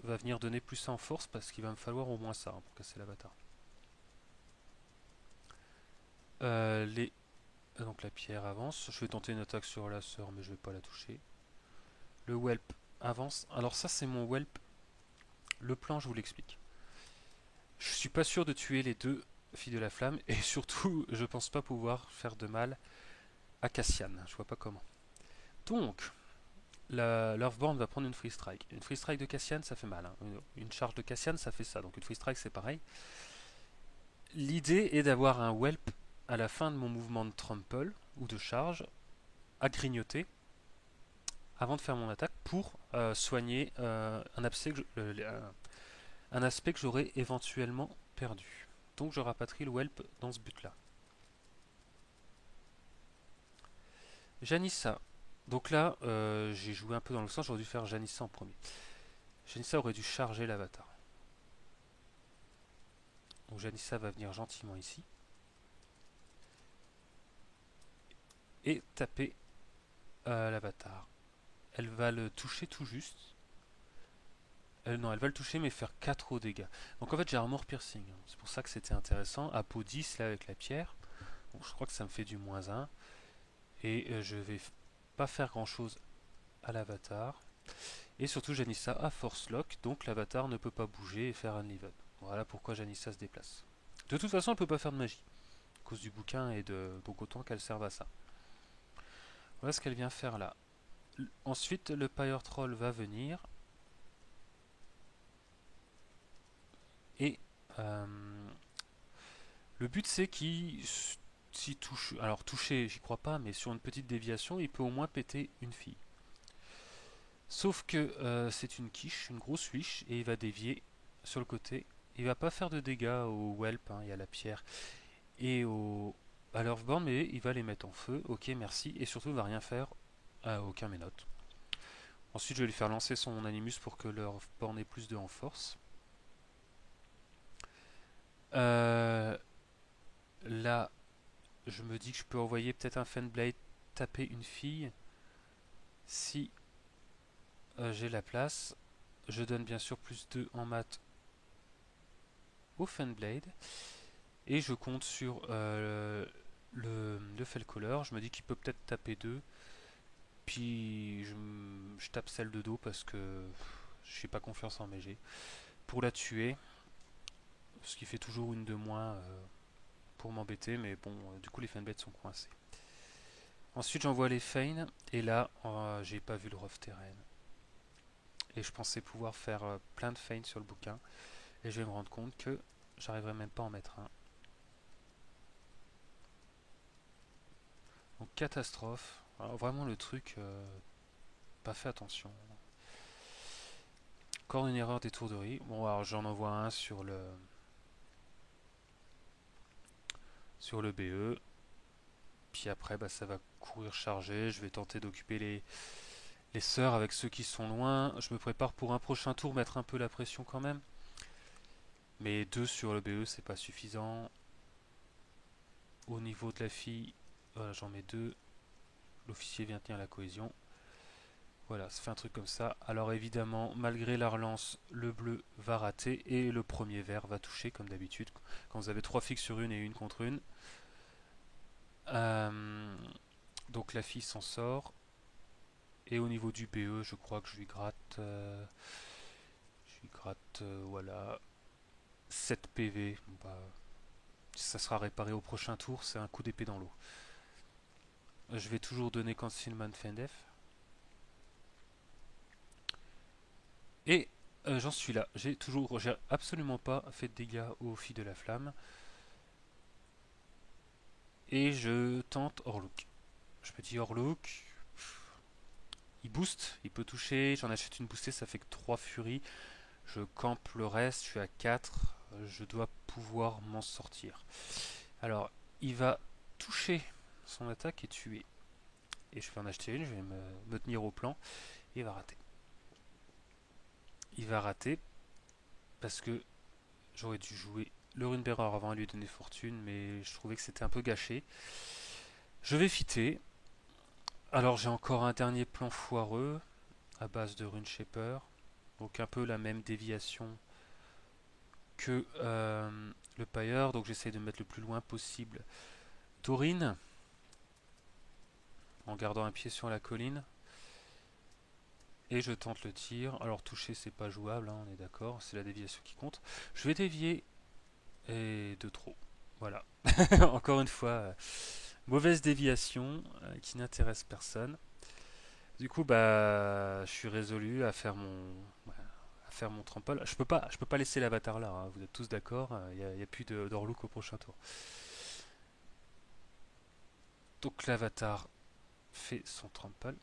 va venir donner plus ça en force parce qu'il va me falloir au moins ça hein, pour casser l'avatar. Donc la pierre avance, je vais tenter une attaque sur la sœur mais je vais pas la toucher. Le whelp avance, alors ça c'est mon whelp, le plan je vous l'explique. Je suis pas sûr de tuer les deux filles de la flamme et surtout je pense pas pouvoir faire de mal à Cassian, je vois pas comment. Donc, l'Earthborn va prendre une free strike. Une free strike de Cassian, ça fait mal. Hein. Une charge de Cassian, ça fait ça. Donc une free strike, c'est pareil. L'idée est d'avoir un whelp à la fin de mon mouvement de trample ou de charge à grignoter avant de faire mon attaque pour soigner un aspect que j'aurais éventuellement perdu. Donc je rapatrie le whelp dans ce but-là. Janissa. Donc là, j'ai joué un peu dans le sens, j'aurais dû faire Janissa en premier. Janissa aurait dû charger l'avatar. Donc Janissa va venir gentiment ici. Et taper l'avatar. Elle va le toucher tout juste. non, elle va le toucher mais faire 4 au dégâts. Donc en fait j'ai armor piercing. C'est pour ça que c'était intéressant. À peau 10 là avec la pierre. Donc je crois que ça me fait du -1. Et je vais pas faire grand chose à l'avatar. Et surtout Janissa a force lock. Donc l'avatar ne peut pas bouger et faire un even. Voilà pourquoi Janissa se déplace. De toute façon elle peut pas faire de magie. À cause du bouquin et de... Donc autant qu'elle serve à ça. Voilà ce qu'elle vient faire là. Ensuite le Pyre Troll va venir. Et le but c'est qu'il s'y touche. Alors toucher, j'y crois pas, mais sur une petite déviation, il peut au moins péter une fille. Sauf que c'est une quiche, une grosse wish, et il va dévier sur le côté. Il va pas faire de dégâts au whelp, hein, il y a la pierre, et à l'Earthborn, mais il va les mettre en feu. Ok, merci. Et surtout, il va rien faire à aucun ménote. Ensuite, je vais lui faire lancer son animus pour que l'Earthborn ait plus de en force. Là, je me dis que je peux envoyer peut-être un Fenblade taper une fille si j'ai la place. Je donne bien sûr plus 2 en maths au Fenblade et je compte sur le Felcoller. Je me dis qu'il peut peut-être taper 2, puis je tape celle de dos parce que je n'ai pas confiance en Mégé pour la tuer, ce qui fait toujours une de moins pour m'embêter, mais bon, du coup les Fenblades sont coincés. Ensuite j'envoie les Feigns, et là j'ai pas vu le rough terrain. Et je pensais pouvoir faire plein de Feigns sur le bouquin, et je vais me rendre compte que j'arriverai même pas à en mettre un. Donc catastrophe. Alors, vraiment le truc, pas fait attention. Encore une erreur d'étourderie. Bon alors j'en envoie un sur le BE. Puis après bah, ça va courir charger. Je vais tenter d'occuper les sœurs avec ceux qui sont loin. Je me prépare pour un prochain tour, mettre un peu la pression quand même. Mais 2 sur le BE c'est pas suffisant. Au niveau de la fille, voilà, j'en mets 2. L'officier vient tenir la cohésion. Voilà, ça fait un truc comme ça. Alors évidemment, malgré la relance, le bleu va rater et le premier vert va toucher comme d'habitude. Quand vous avez 3 fixes sur une et une contre une. Donc la fille s'en sort. Et au niveau du BE, je crois que je lui gratte... voilà, 7 PV. Bah, ça sera réparé au prochain tour, c'est un coup d'épée dans l'eau. Je vais toujours donner Concealment Fendef. Et j'en suis là. J'ai absolument pas fait de dégâts aux filles de la flamme. Et je tente Orluk. Je me dis Orluk, il booste, il peut toucher. J'en achète une boostée, ça fait que 3 furies. Je campe le reste, je suis à 4. Je dois pouvoir m'en sortir. Alors, il va toucher son attaque et tuer. Et je vais en acheter une, je vais me tenir au plan. Et il va rater. Il va rater parce que j'aurais dû jouer le Runebearer avant à lui donner fortune, mais je trouvais que c'était un peu gâché. Je vais fitter. Alors j'ai encore un dernier plan foireux à base de Rune Shaper. Donc un peu la même déviation que le Pyre. Donc j'essaie de mettre le plus loin possible Taurine en gardant un pied sur la colline. Et je tente le tir. Alors toucher c'est pas jouable, hein, on est d'accord, c'est la déviation qui compte. Je vais dévier et de trop. Voilà. Encore une fois, mauvaise déviation qui n'intéresse personne. Du coup, bah, je suis résolu à faire mon trample. Je peux pas laisser l'avatar là. Hein, vous êtes tous d'accord. Il n'y a plus d'Orluk au prochain tour. Donc l'avatar fait son trample.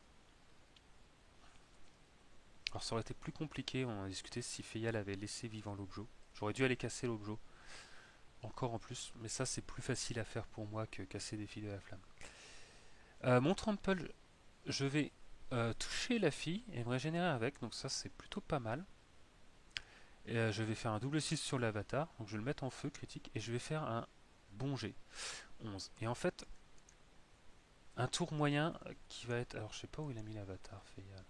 Alors ça aurait été plus compliqué. On a discuté si Feyal avait laissé vivant l'objet. J'aurais dû aller casser l'objet. Encore en plus, mais ça c'est plus facile à faire pour moi que casser des filles de la flamme. Mon trample, je vais toucher la fille et me régénérer avec, donc ça c'est plutôt pas mal. Et, je vais faire un double 6 sur l'avatar, donc je vais le mettre en feu critique et je vais faire un bon jet, 11. Et en fait, un tour moyen qui va être... Alors je sais pas où il a mis l'avatar, Feyal.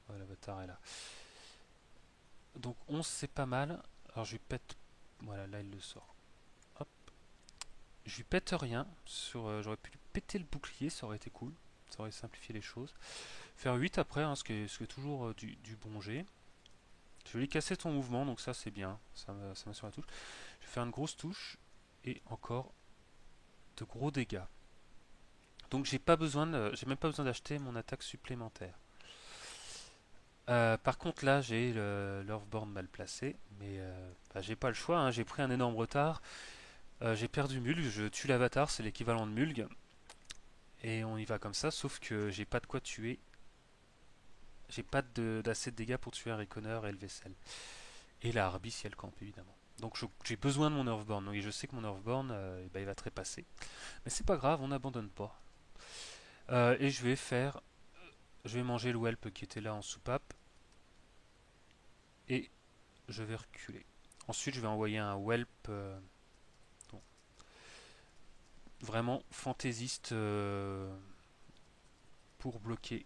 Ouais, l'avatar est là. Donc 11 c'est pas mal. Alors je lui pète... Voilà, là il le sort. Hop. Je lui pète rien. J'aurais pu lui péter le bouclier, ça aurait été cool. Ça aurait simplifié les choses. Faire 8 après, hein, ce qui est toujours du bon jet. Je vais lui casser ton mouvement, donc ça c'est bien. Ça m'a sur la touche. Je vais faire une grosse touche. Et encore de gros dégâts. Donc j'ai même pas besoin d'acheter mon attaque supplémentaire. Par contre là j'ai l'Earthborn mal placé, mais bah, j'ai pas le choix, hein, j'ai pris un énorme retard. J'ai perdu Mulg, je tue l'avatar, c'est l'équivalent de Mulg, et on y va comme ça, sauf que j'ai pas de quoi tuer, j'ai pas d'assez de dégâts pour tuer un Reconer et le Vessel. Et la Harbi si elle campe évidemment. Donc j'ai besoin de mon Earthborn, et je sais que mon Earthborn bah, il va trépasser. Mais c'est pas grave, on n'abandonne pas. Et je vais manger le Whelp qui était là en soupape, et je vais reculer. Ensuite, je vais envoyer un Whelp vraiment fantaisiste pour bloquer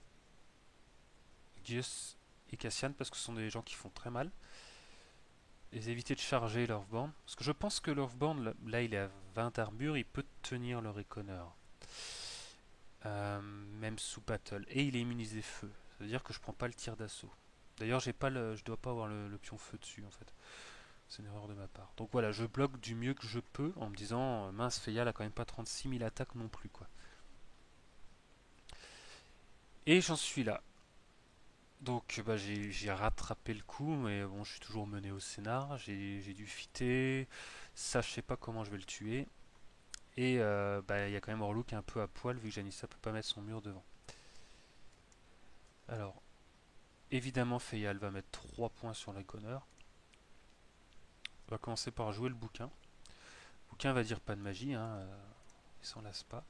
Gius et Cassian parce que ce sont des gens qui font très mal. Et éviter de charger l'Earthborn. Parce que je pense que l'Earthborn, là il est à 20 d'armure, il peut tenir le Reconer. Même sous battle. Et il est immunisé feu. Ça veut dire que je prends pas le tir d'assaut. D'ailleurs, je dois pas avoir le pion feu dessus en fait. C'est une erreur de ma part. Donc voilà, je bloque du mieux que je peux en me disant mince, Feyal a quand même pas 36 000 attaques non plus quoi. Et j'en suis là. Donc bah, j'ai rattrapé le coup, mais bon, je suis toujours mené au scénar. J'ai dû fitter. Ça, je sais pas comment je vais le tuer. Et bah, il y a quand même Orlou qui est un peu à poil vu que Janissa peut pas mettre son mur devant. Alors, évidemment, Feyal va mettre 3 points sur l'Iconeur. On va commencer par jouer le bouquin. Le bouquin va dire pas de magie, hein, il s'en lasse pas.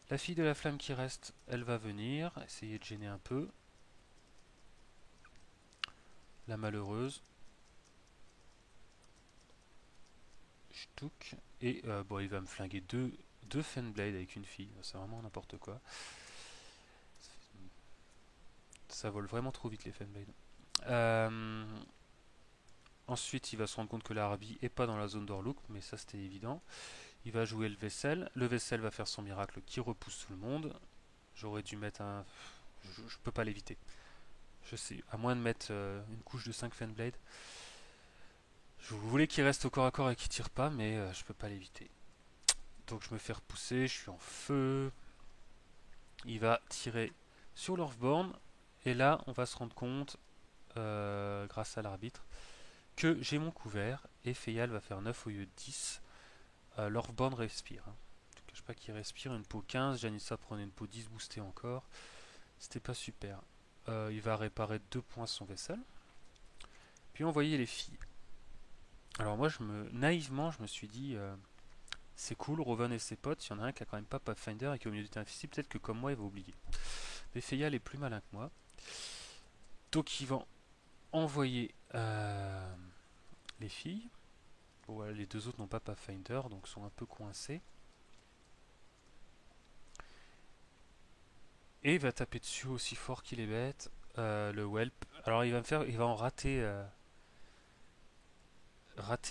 La fille de la flamme qui reste, elle va venir, essayer de gêner un peu. La malheureuse. Ch'touk. Et bon, il va me flinguer deux Fenblade avec une fille. C'est vraiment n'importe quoi. Ça vole vraiment trop vite les Fenblade. Ensuite, il va se rendre compte que la Harbi est pas dans la zone d'Orluk, mais ça c'était évident. Il va jouer le Vessel. Le Vessel va faire son miracle qui repousse tout le monde. J'aurais dû mettre un... Je peux pas l'éviter. Je sais, à moins de mettre une couche de 5 Fenblade. Je voulais qu'il reste au corps à corps et qu'il tire pas, mais je peux pas l'éviter. Donc je me fais repousser, je suis en feu. Il va tirer sur l'Orthborn. Et là, on va se rendre compte, grâce à l'arbitre, que j'ai mon couvert. Et Feyal va faire 9 au lieu de 10. L'Orthborn respire. Hein. Je ne cache pas qu'il respire. Une peau 15. Janissa prenait une peau 10 boostée encore. C'était pas super. Il va réparer 2 points son vaisselle. Puis envoyer les filles. Alors moi, naïvement, je me suis dit... c'est cool, Rowan et ses potes, il y en a un qui a quand même pas Pathfinder et qui est au milieu du terrain difficile, peut-être que comme moi il va oublier. Mais Feyal est plus malin que moi. Donc ils vont envoyer les filles. Bon, voilà, les deux autres n'ont pas Pathfinder, donc sont un peu coincés. Et il va taper dessus aussi fort qu'il est bête. Le Whelp. Alors il va en rater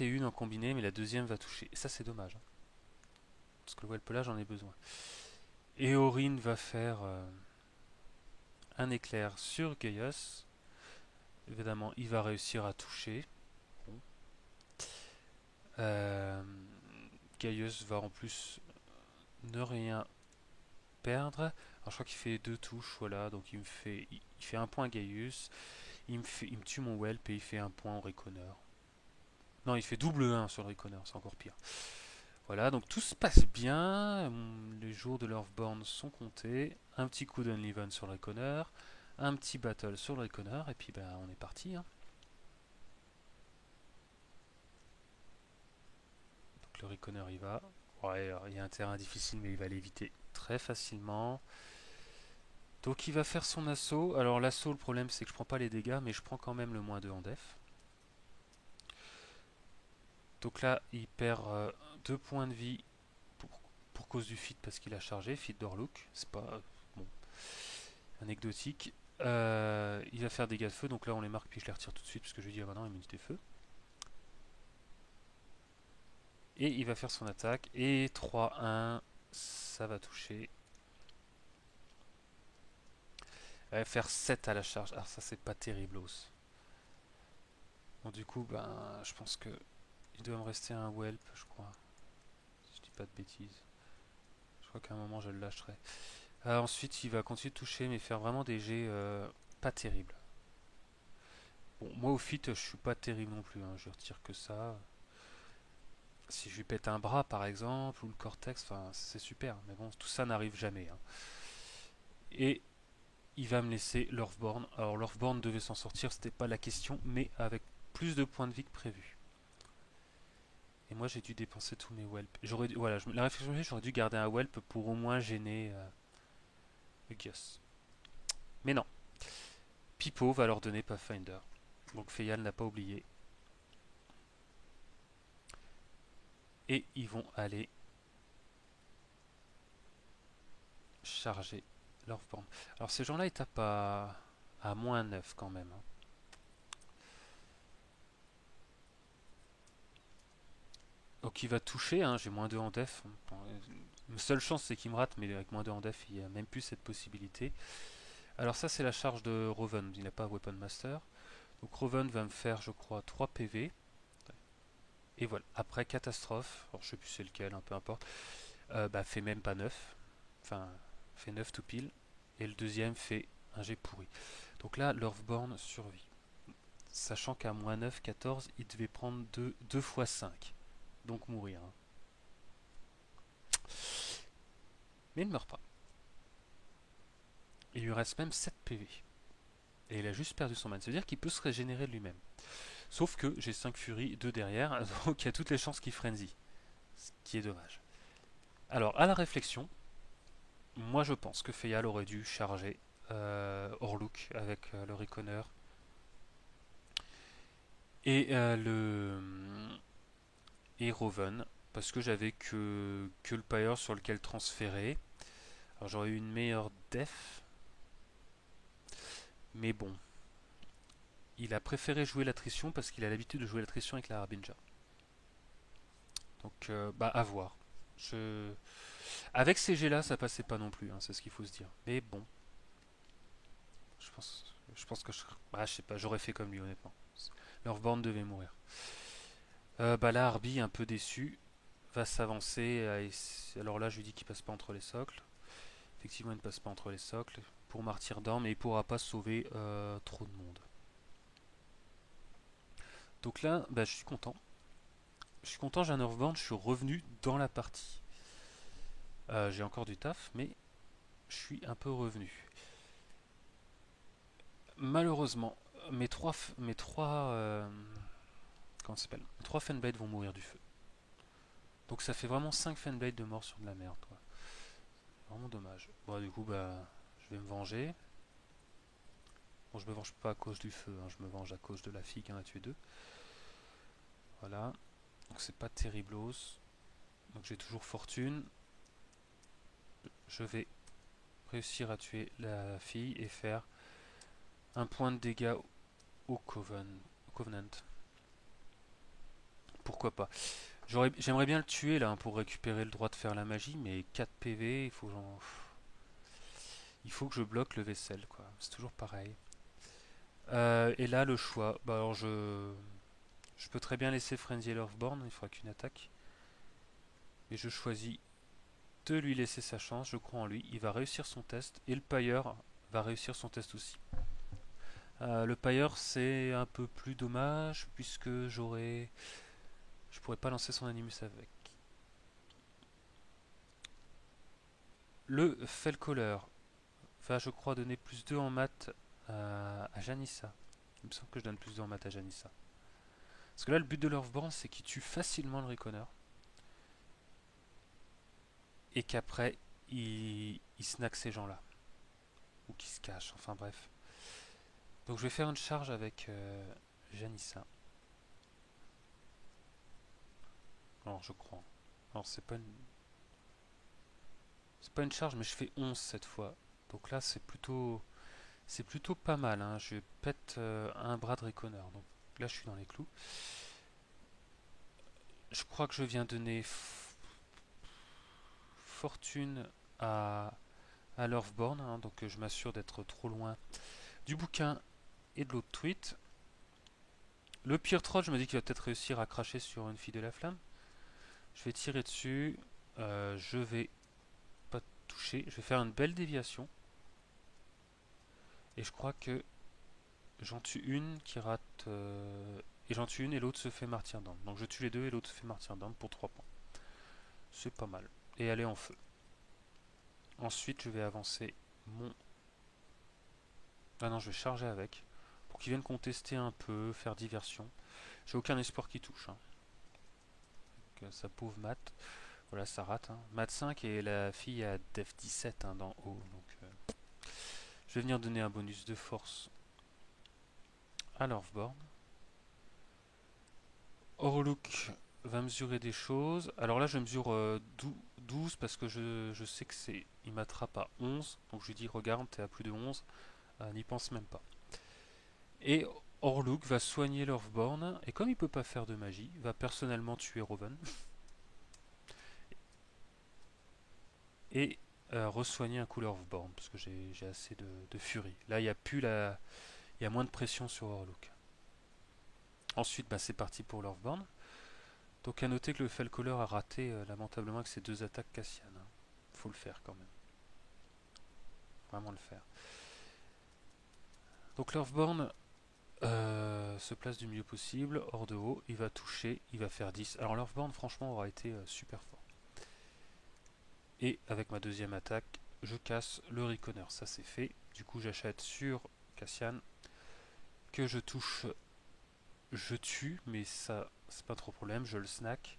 une en combiné, mais la deuxième va toucher. Et ça c'est dommage. Hein, parce que le Whelp là j'en ai besoin. Et Orin va faire un éclair sur Gaius. Évidemment, il va réussir à toucher. Bon. Gaius va en plus ne rien perdre. Alors, je crois qu'il fait 2 touches, voilà. Donc il fait un point à Gaius. Il me tue mon Whelp et il fait un point au Reconer. Non, il fait double 1 sur le Reconer, c'est encore pire. Voilà, donc tout se passe bien. Les jours de l'Earthborn sont comptés. Un petit coup d'Unleaven sur le Reconer. Un petit battle sur le Reconer. Et puis ben, on est parti. Hein. Le Reconer il va. Ouais, il y a un terrain difficile, mais il va l'éviter très facilement. Donc il va faire son assaut. Alors l'assaut, le problème c'est que je prends pas les dégâts, mais je prends quand même le -2 en def. Donc là, il perd 2 points de vie pour cause du feat parce qu'il a chargé, feat d'Orluk. C'est pas bon, anecdotique. Il va faire dégâts de feu, donc là on les marque puis je les retire tout de suite parce que je lui dis ah bah non, immunité feu. Et il va faire son attaque. Et 3-1, ça va toucher. Il va faire 7 à la charge. Alors ça c'est pas terrible os. Bon du coup ben je pense que il doit me rester un whelp je crois. Si je dis pas de bêtises. Je crois qu'à un moment je le lâcherai. Ensuite il va continuer de toucher mais faire vraiment des jets pas terribles. Bon moi au fit je suis pas terrible non plus, hein. Je retire que ça. Si je lui pète un bras par exemple ou le cortex, enfin c'est super. Mais bon tout ça n'arrive jamais, hein. Et il va me laisser Lorthborn. Alors Lorthborn devait s'en sortir, c'était pas la question, mais avec plus de points de vie que prévu. Et moi j'ai dû dépenser tous mes whelps. Voilà, la réflexion que j'aurais dû garder un whelp pour au moins gêner Gus. Mais non, Pipo va leur donner Pathfinder. Donc Feyal n'a pas oublié. Et ils vont aller charger Lorthborn. Alors ces gens-là ils tapent à moins 9 quand même, hein. Donc il va toucher, hein, j'ai moins 2 en def. Ma seule chance c'est qu'il me rate, mais avec moins 2 en def, il n'y a même plus cette possibilité. Alors ça c'est la charge de Roven, il n'a pas Weapon Master. Donc Roven va me faire je crois 3 PV. Et voilà, après catastrophe, alors je sais plus c'est lequel, hein, peu importe, bah fait même pas 9. Enfin, fait 9 tout pile. Et le deuxième fait un jet pourri. Donc là, Lorthborn survit. Sachant qu'à moins 9, 14, il devait prendre 2 fois 5. Donc mourir, hein. Mais il ne meurt pas. Il lui reste même 7 PV. Et il a juste perdu son man. C'est-à-dire qu'il peut se régénérer lui-même. Sauf que j'ai 5 Furies, 2 derrière, donc il y a toutes les chances qu'il frenzy. Ce qui est dommage. Alors, à la réflexion, moi je pense que Feyal aurait dû charger Orluk avec le Reconner et et Roven, parce que j'avais que le Pyre sur lequel transférer. Alors j'aurais eu une meilleure def, mais bon, il a préféré jouer l'attrition parce qu'il a l'habitude de jouer l'attrition avec la Harbinja. Donc, bah, à voir. Je... Avec ces jets là, ça passait pas non plus, hein, c'est ce qu'il faut se dire. Mais bon, je pense que je sais pas, j'aurais fait comme lui honnêtement. Lorthborn devait mourir. Bah là, Arby, un peu déçu, va s'avancer. Alors là, je lui dis qu'il passe pas entre les socles. Effectivement, il ne passe pas entre les socles pour Martyrdom, mais il pourra pas sauver trop de monde. Donc là, bah, je suis content. Je suis content, j'ai un Earthbound, je suis revenu dans la partie. J'ai encore du taf, mais je suis un peu revenu. Malheureusement, comment ça s'appelle, mes trois Fenblade vont mourir du feu. Donc ça fait vraiment 5 Fenblade de mort sur de la merde, quoi. Vraiment dommage. Bon, du coup, bah, je vais me venger. Bon, je me venge pas à cause du feu, hein, je me venge à cause de la fille qui en a tué deux. Voilà. Donc c'est pas terriblos. Donc j'ai toujours fortune. Je vais réussir à tuer la fille et faire un point de dégâts au Covenant. Pourquoi pas. J'aimerais bien le tuer là, hein, pour récupérer le droit de faire la magie, mais 4 PV, il faut que je bloque le vaisselle, quoi. C'est toujours pareil. Et là, le choix. Bah alors je peux très bien laisser Frenzy Lorthborn, il fera qu'une attaque. Mais je choisis de lui laisser sa chance, je crois en lui. Il va réussir son test et le Pyre va réussir son test aussi. Le Pyre c'est un peu plus dommage puisque je pourrais pas lancer son Animus avec. Le Felcaller va je crois donner plus 2 en maths à Janissa. Il me semble que je donne plus 2 en maths à Janissa. Parce que là le but de Lorthborn c'est qu'il tue facilement le Reconner. Et qu'après il snack ces gens là. Ou qui se cachent, enfin bref. Donc je vais faire une charge avec Janissa. Alors je crois. Alors c'est pas une charge mais je fais 11 cette fois. Donc là c'est plutôt C'est plutôt pas mal, hein. Je pète un bras de Reckoner. Donc là, je suis dans les clous. Je crois que je viens donner fortune à Lorthborn, hein, donc je m'assure d'être trop loin du bouquin et de l'autre tweet. Le pire troll, je me dis qu'il va peut-être réussir à cracher sur une fille de la flamme. Je vais tirer dessus. Je vais pas toucher. Je vais faire une belle déviation. Et je crois que j'en tue une qui rate. Et j'en tue une et l'autre se fait martyrdom. Donc je tue les deux et l'autre se fait martyrdom pour 3 points. C'est pas mal. Et elle est en feu. Ensuite, je vais avancer mon. Ah non, je vais charger avec. Pour qu'ils viennent contester un peu, faire diversion. J'ai aucun espoir qu'il touche, hein. Donc, sa pauvre Mat. Voilà, ça rate, hein. Mat 5 et la fille à Def 17, hein, dans haut. Donc, je vais venir donner un bonus de force à Lorthborn. Orluk va mesurer des choses. Alors là, je mesure 12 parce que je sais que c'est. Il m'attrape à 11. Donc je lui dis, regarde, t'es à plus de 11. N'y pense même pas. Et Orluk va soigner Lorthborn. Et comme il peut pas faire de magie, va personnellement tuer Roven. Et resoigner un coup Lorthborn. Parce que j'ai assez de furie. Là, il y a plus la. Il y a moins de pression sur Orluk. Ensuite, bah, c'est parti pour Lorthborn. Donc à noter que le Felcoller a raté lamentablement avec ses 2 attaques Cassian, hein. Faut le faire quand même. Vraiment le faire. Donc Lorthborn se place du mieux possible, hors de haut, il va toucher, il va faire 10. Alors Lorthborn franchement aura été super fort. Et avec ma deuxième attaque, je casse le Reckoner, ça c'est fait. Du coup j'achète sur Cassian, que je touche, je tue, mais ça c'est pas trop problème, je le snack.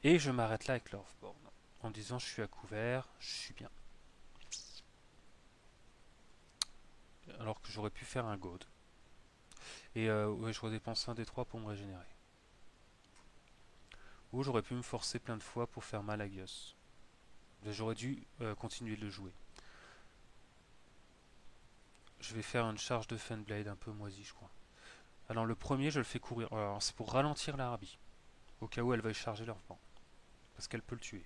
Et je m'arrête là avec Lorthborn, en me disant je suis à couvert, je suis bien. Alors que j'aurais pu faire un God. Et ouais, je redépense un des 3 pour me régénérer. Ou j'aurais pu me forcer plein de fois pour faire mal à Gus. J'aurais dû continuer de le jouer. Je vais faire une charge de Fenblade un peu moisie, je crois. Alors le premier, je le fais courir. Alors c'est pour ralentir la Harpie. Au cas où elle va charger leur vent. Parce qu'elle peut le tuer.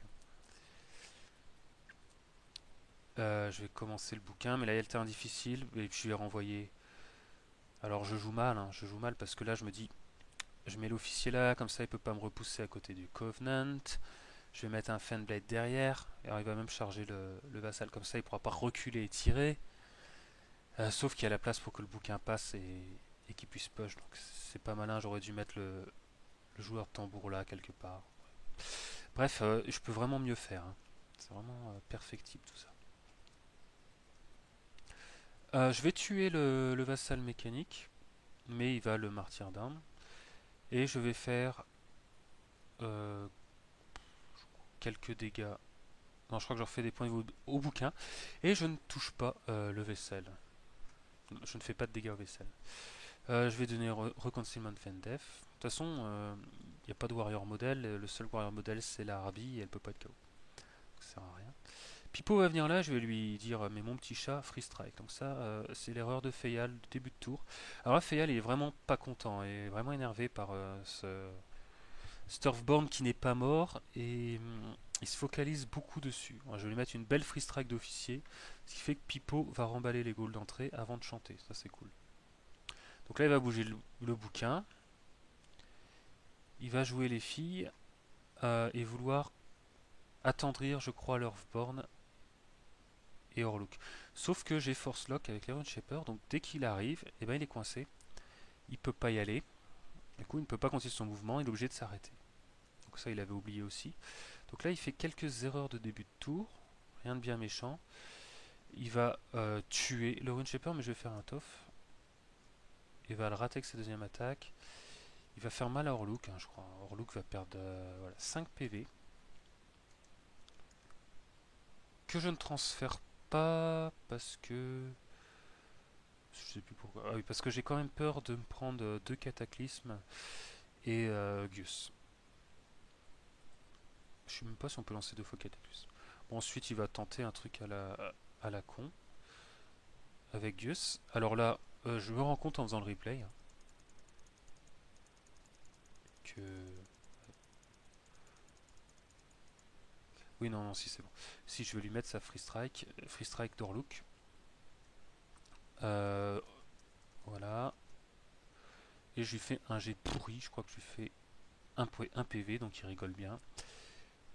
Je vais commencer le bouquin, mais là il y a le terrain difficile. Et puis je vais renvoyer. Alors je joue mal, hein, je joue mal parce que là je me dis. Je mets l'officier là, comme ça il peut pas me repousser à côté du Covenant. Je vais mettre un Fenblade derrière. Alors il va même charger le vassal, comme ça il pourra pas reculer et tirer. Sauf qu'il y a la place pour que le bouquin passe et qu'il puisse push. Donc c'est pas malin, j'aurais dû mettre le joueur de tambour là quelque part. Bref, je peux vraiment mieux faire, hein. C'est vraiment perfectible tout ça. Je vais tuer le vassal mécanique, mais il va le martyrdom. Et je vais faire euh, quelques dégâts. Non, je crois que je refais des points de vue au bouquin. Et je ne touche pas le vaisselle. Je ne fais pas de dégâts au vaisselle. Je vais donner Reconcealment Fendef. De toute façon, il n'y a pas de warrior model. Le seul warrior model, c'est la Harbi et elle peut pas être KO. Donc, ça sert à rien. Pipo va venir là, je vais lui dire mais mon petit chat, free strike. Donc ça, c'est l'erreur de Feyal du début de tour. Alors là, Feyal il est vraiment pas content, il est vraiment énervé par ce Sturfborn qui n'est pas mort et il se focalise beaucoup dessus. Alors, je vais lui mettre une belle free strike d'officier, ce qui fait que Pipo va remballer les goals d'entrée avant de chanter. Ça c'est cool. Donc là, il va bouger le bouquin. Il va jouer les filles et vouloir attendrir, je crois, Lorthborn et Orluk. Sauf que j'ai Force Lock avec l'Iron Shaper, donc dès qu'il arrive, eh ben, il est coincé. Il peut pas y aller. Du coup, il ne peut pas continuer son mouvement, il est obligé de s'arrêter. Donc ça, il avait oublié aussi. Donc là, il fait quelques erreurs de début de tour. Rien de bien méchant. Il va tuer le Rune Shaper, mais je vais faire un tof. Il va le rater avec sa deuxième attaque. Il va faire mal à Orluk, hein, je crois. Orluk va perdre voilà, 5 PV. Que je ne transfère pas parce que. Je sais plus pourquoi. Ah oui, parce que j'ai quand même peur de me prendre 2 cataclysmes et Gus. Je sais même pas si on peut lancer 2 fois cataclysme. Bon, ensuite, il va tenter un truc à la con. avec Gus. Alors là, je me rends compte en faisant le replay que... Oui, non, non, si c'est bon. Si je veux lui mettre sa Free Strike d'Orluk. Voilà. Et je lui fais un jet pourri, je crois que je lui fais un PV, donc il rigole bien.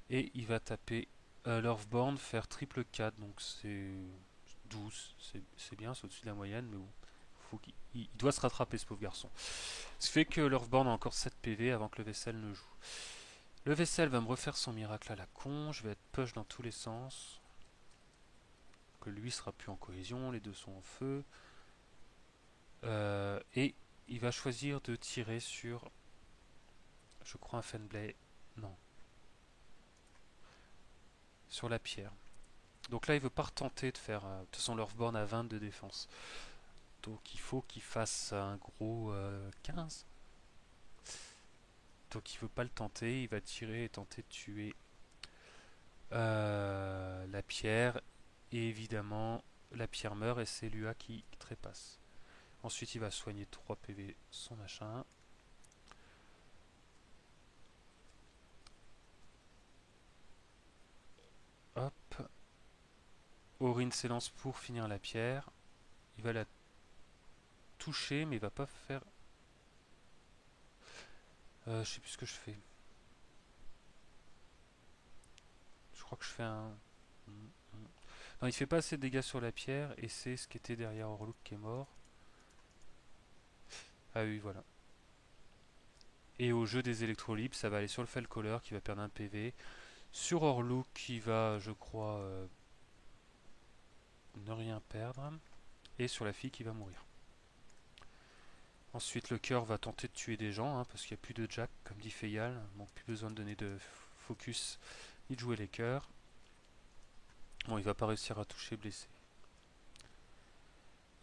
Et il va taper Lorthborn, faire triple 4, donc c'est 12, c'est bien, c'est au-dessus de la moyenne, mais bon, il doit se rattraper ce pauvre garçon. Ce qui fait que Lorthborn a encore 7 PV avant que le vaisselle ne joue. Le vaisselle va me refaire son miracle à la con, je vais être push dans tous les sens. Que lui sera plus en cohésion, les deux sont en feu. Et il va choisir de tirer sur, je crois, un Fenblade. Non. Sur la pierre. Donc là, il veut pas retenter de faire. De toute façon, Lorthborn a 20 de défense. Donc il faut qu'il fasse un gros 15. Donc il veut pas le tenter. Il va tirer et tenter de tuer la pierre. Et évidemment, la pierre meurt et c'est Lua qui trépasse. Ensuite, il va soigner 3 PV son machin. Hop. Orin s'élance pour finir la pierre. Il va la toucher, mais il va pas faire. Je sais plus ce que je fais. Je crois que je fais un. Non, il fait pas assez de dégâts sur la pierre et c'est ce qui était derrière Orluk qui est mort. Ah oui, voilà. Et au jeu des électrolibres, ça va aller sur le Felcaller qui va perdre un PV. Sur Orluk qui va, je crois, ne rien perdre. Et sur la fille qui va mourir. Ensuite, le cœur va tenter de tuer des gens, parce qu'il n'y a plus de Jack, comme dit Feyal. Donc plus besoin de donner de focus ni de jouer les cœurs. Bon, il va pas réussir à toucher blessé.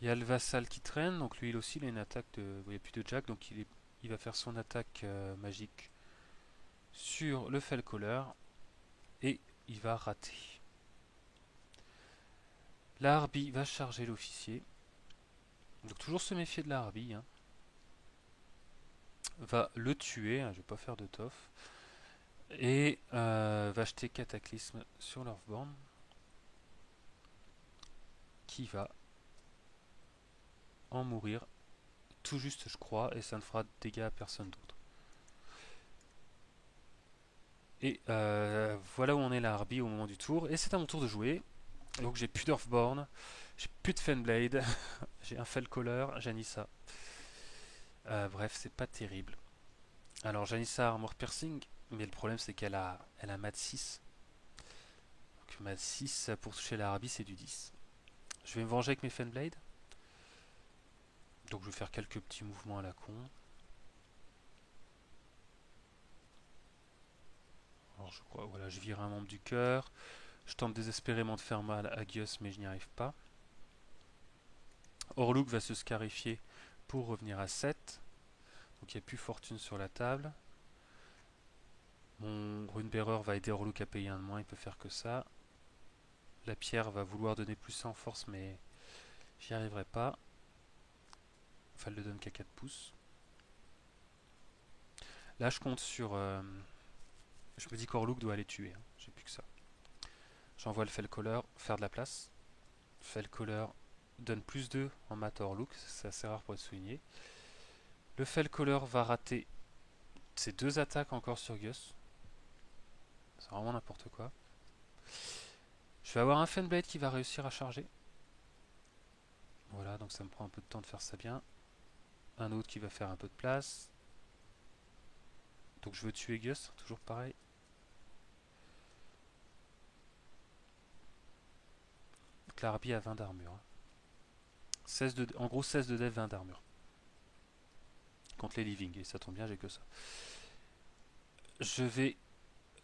Il y a le vassal qui traîne, donc lui il aussi il a une attaque de. Bon, il n'y a plus de Jack, donc il va faire son attaque magique sur le Felcaller et il va rater. La Harpie va charger l'officier. Donc toujours se méfier de la Harpie. Va le tuer, je vais pas faire de toffe. Et va jeter Cataclysme sur Lorthborn. Qui va en mourir tout juste je crois et ça ne fera de dégâts à personne d'autre. Et voilà où on est la Harpie au moment du tour et c'est à mon tour de jouer. Donc j'ai plus d'Earthborn, j'ai plus de Fenblade, j'ai un Felcaller, Janissa. Bref, c'est pas terrible. Alors Janissa a Armor Piercing, mais le problème c'est qu'elle a mat 6. Donc mat 6 pour toucher la Harpie c'est du 10. Je vais me venger avec mes Fenblade. Donc je vais faire quelques petits mouvements à la con. Alors je crois, voilà, je vire un membre du cœur. Je tente désespérément de faire mal à Gius, mais je n'y arrive pas. Orluk va se scarifier pour revenir à 7. Donc il n'y a plus fortune sur la table. Mon Runebearer va aider Orluk à payer un de moins, il peut faire que ça. La pierre va vouloir donner plus en force, mais j'y arriverai pas. Enfin, elle le donne qu'à 4 pouces. Là, je compte sur. Je me dis qu'Orluk doit aller tuer. J'ai plus que ça. J'envoie le Felcaller faire de la place. Felcaller donne plus 2 en mat Orluk, c'est assez rare pour être souligné. Le Felcaller va rater ses 2 attaques encore sur Gus. C'est vraiment n'importe quoi. Je vais avoir un Fenblade qui va réussir à charger. Voilà, donc ça me prend un peu de temps de faire ça bien. Un autre qui va faire un peu de place. Donc je veux tuer Gus, toujours pareil. Clarby a 20 d'armure. En gros 16 de dev, 20 d'armure. Contre les living, et ça tombe bien, j'ai que ça. Je vais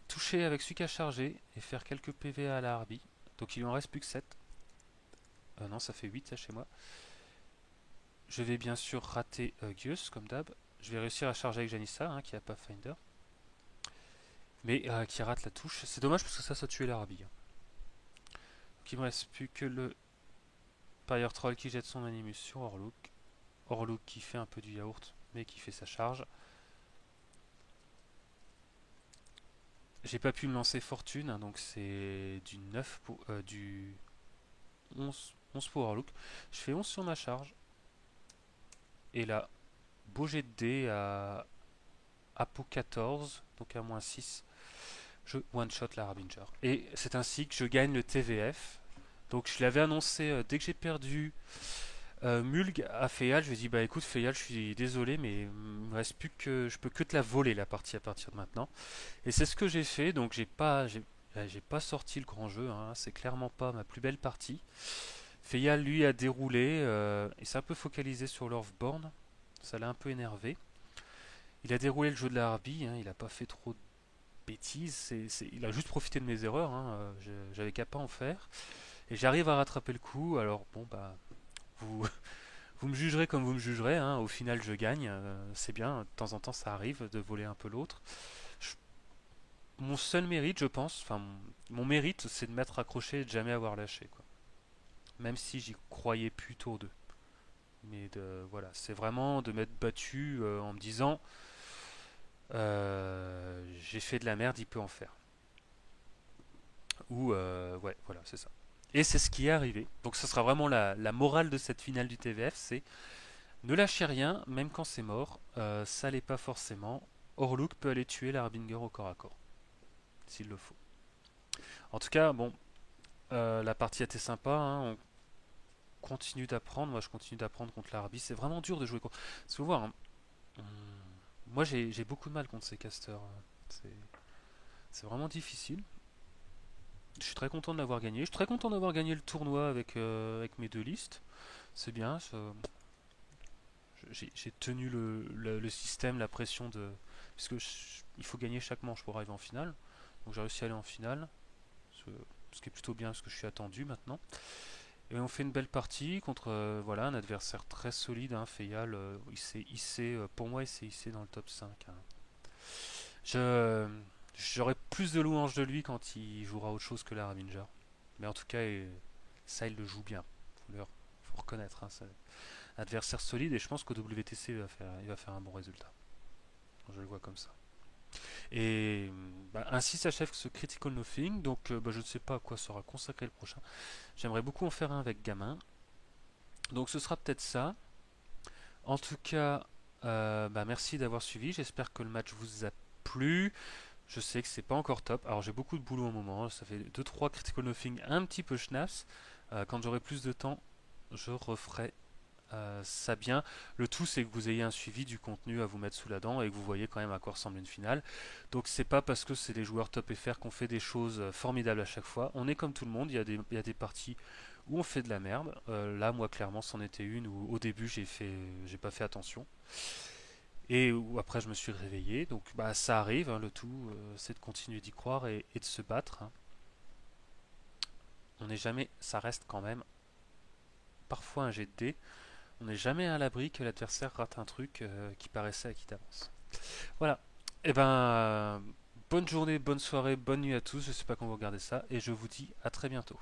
toucher avec celui qui a chargé et faire quelques PV à la Harpie. Donc il lui en reste plus que 7. Non, ça fait 8 ça chez moi. Je vais bien sûr rater Gius comme d'hab. Je vais réussir à charger avec Janissa, qui a Pathfinder. Mais qui rate la touche. C'est dommage parce que ça tué la Harpie. Donc il me reste plus que le Superior Troll qui jette son animus sur Orluk. Orluk qui fait un peu du yaourt, mais qui fait sa charge. J'ai pas pu me lancer fortune, hein, donc c'est du 9 pour, du 11 pour Orluk. Je fais 11 sur ma charge. Et là, beau jet de dés à Apo 14, donc à -6. Je one-shot la Harbinger. Et c'est ainsi que je gagne le TVF. Donc je l'avais annoncé dès que j'ai perdu Mulg à Feyal. Je lui ai dit bah écoute Feyal, je suis désolé mais il me reste plus que je peux que te la voler la partie à partir de maintenant. Et c'est ce que j'ai fait. Donc j'ai pas sorti le grand jeu. Hein. C'est clairement pas ma plus belle partie. Feyal lui a déroulé et s'est un peu focalisé sur l'Orthborn. Ça l'a un peu énervé. Il a déroulé le jeu de la Harpie. Hein. Il a pas fait trop de bêtises. Il a juste profité de mes erreurs. Hein. J'avais qu'à pas en faire. Et j'arrive à rattraper le coup. Alors bon bah vous, vous me jugerez comme vous me jugerez. Hein. Au final je gagne. C'est bien. De temps en temps ça arrive de voler un peu l'autre. Je- Mon seul mérite, je pense, enfin mon mérite, c'est de m'être accroché et de jamais avoir lâché. Quoi. Même si j'y croyais plus tour 2. Mais voilà, c'est vraiment de m'être battu en me disant j'ai fait de la merde, il peut en faire. Ou ouais, voilà, c'est ça. Et c'est ce qui est arrivé. Donc ce sera vraiment la morale de cette finale du TVF, c'est ne lâchez rien, même quand c'est mort. Ça l'est pas forcément. Orluk peut aller tuer la Harbinger au corps à corps, s'il le faut. En tout cas, bon, la partie était sympa. Hein, on continue d'apprendre. Moi, je continue d'apprendre contre la Harbi. C'est vraiment dur de jouer contre. Parce que vous voir, hein, moi j'ai beaucoup de mal contre ces casters. C'est c'est vraiment difficile. Je suis très content de l'avoir gagné. Je suis très content d'avoir gagné le tournoi avec mes deux listes. C'est bien. J'ai tenu le système, la pression de. Puisque il faut gagner chaque manche pour arriver en finale. Donc j'ai réussi à aller en finale. Ce qui est plutôt bien parce que je suis attendu maintenant. Et on fait une belle partie contre voilà, un adversaire très solide. Hein, Feyal, il s'est hissé, pour moi, il s'est hissé dans le top 5. Hein. Je, J'aurai plus de louanges de lui quand il jouera autre chose que la Ravager. Mais en tout cas, ça, il le joue bien. Faut reconnaître. Hein, c'est un adversaire solide et je pense qu'au WTC, il va faire un bon résultat. Je le vois comme ça. Et bah, ainsi s'achève ce Critical Nothing. Donc bah, je ne sais pas à quoi sera consacré le prochain. J'aimerais beaucoup en faire un avec Gamin. Donc ce sera peut-être ça. En tout cas, bah, merci d'avoir suivi. J'espère que le match vous a plu. Je sais que c'est pas encore top. Alors j'ai beaucoup de boulot au moment. Ça fait deux trois Critical Nothing un petit peu schnaps. Quand j'aurai plus de temps, je referai ça bien. Le tout c'est que vous ayez un suivi du contenu à vous mettre sous la dent et que vous voyez quand même à quoi ressemble une finale. Donc c'est pas parce que c'est des joueurs top FR qu'on fait des choses formidables à chaque fois. On est comme tout le monde. Il y a des parties où on fait de la merde. Là moi clairement c'en était une où au début j'ai pas fait attention. Et où après je me suis réveillé, donc bah ça arrive, hein, le tout c'est de continuer d'y croire et de se battre. Hein. On n'est jamais, ça reste quand même parfois un jet de dés. On n'est jamais à l'abri que l'adversaire rate un truc qui paraissait acquis d'avance. Voilà. Et ben bonne journée, bonne soirée, bonne nuit à tous. Je sais pas quand vous regardez ça et je vous dis à très bientôt.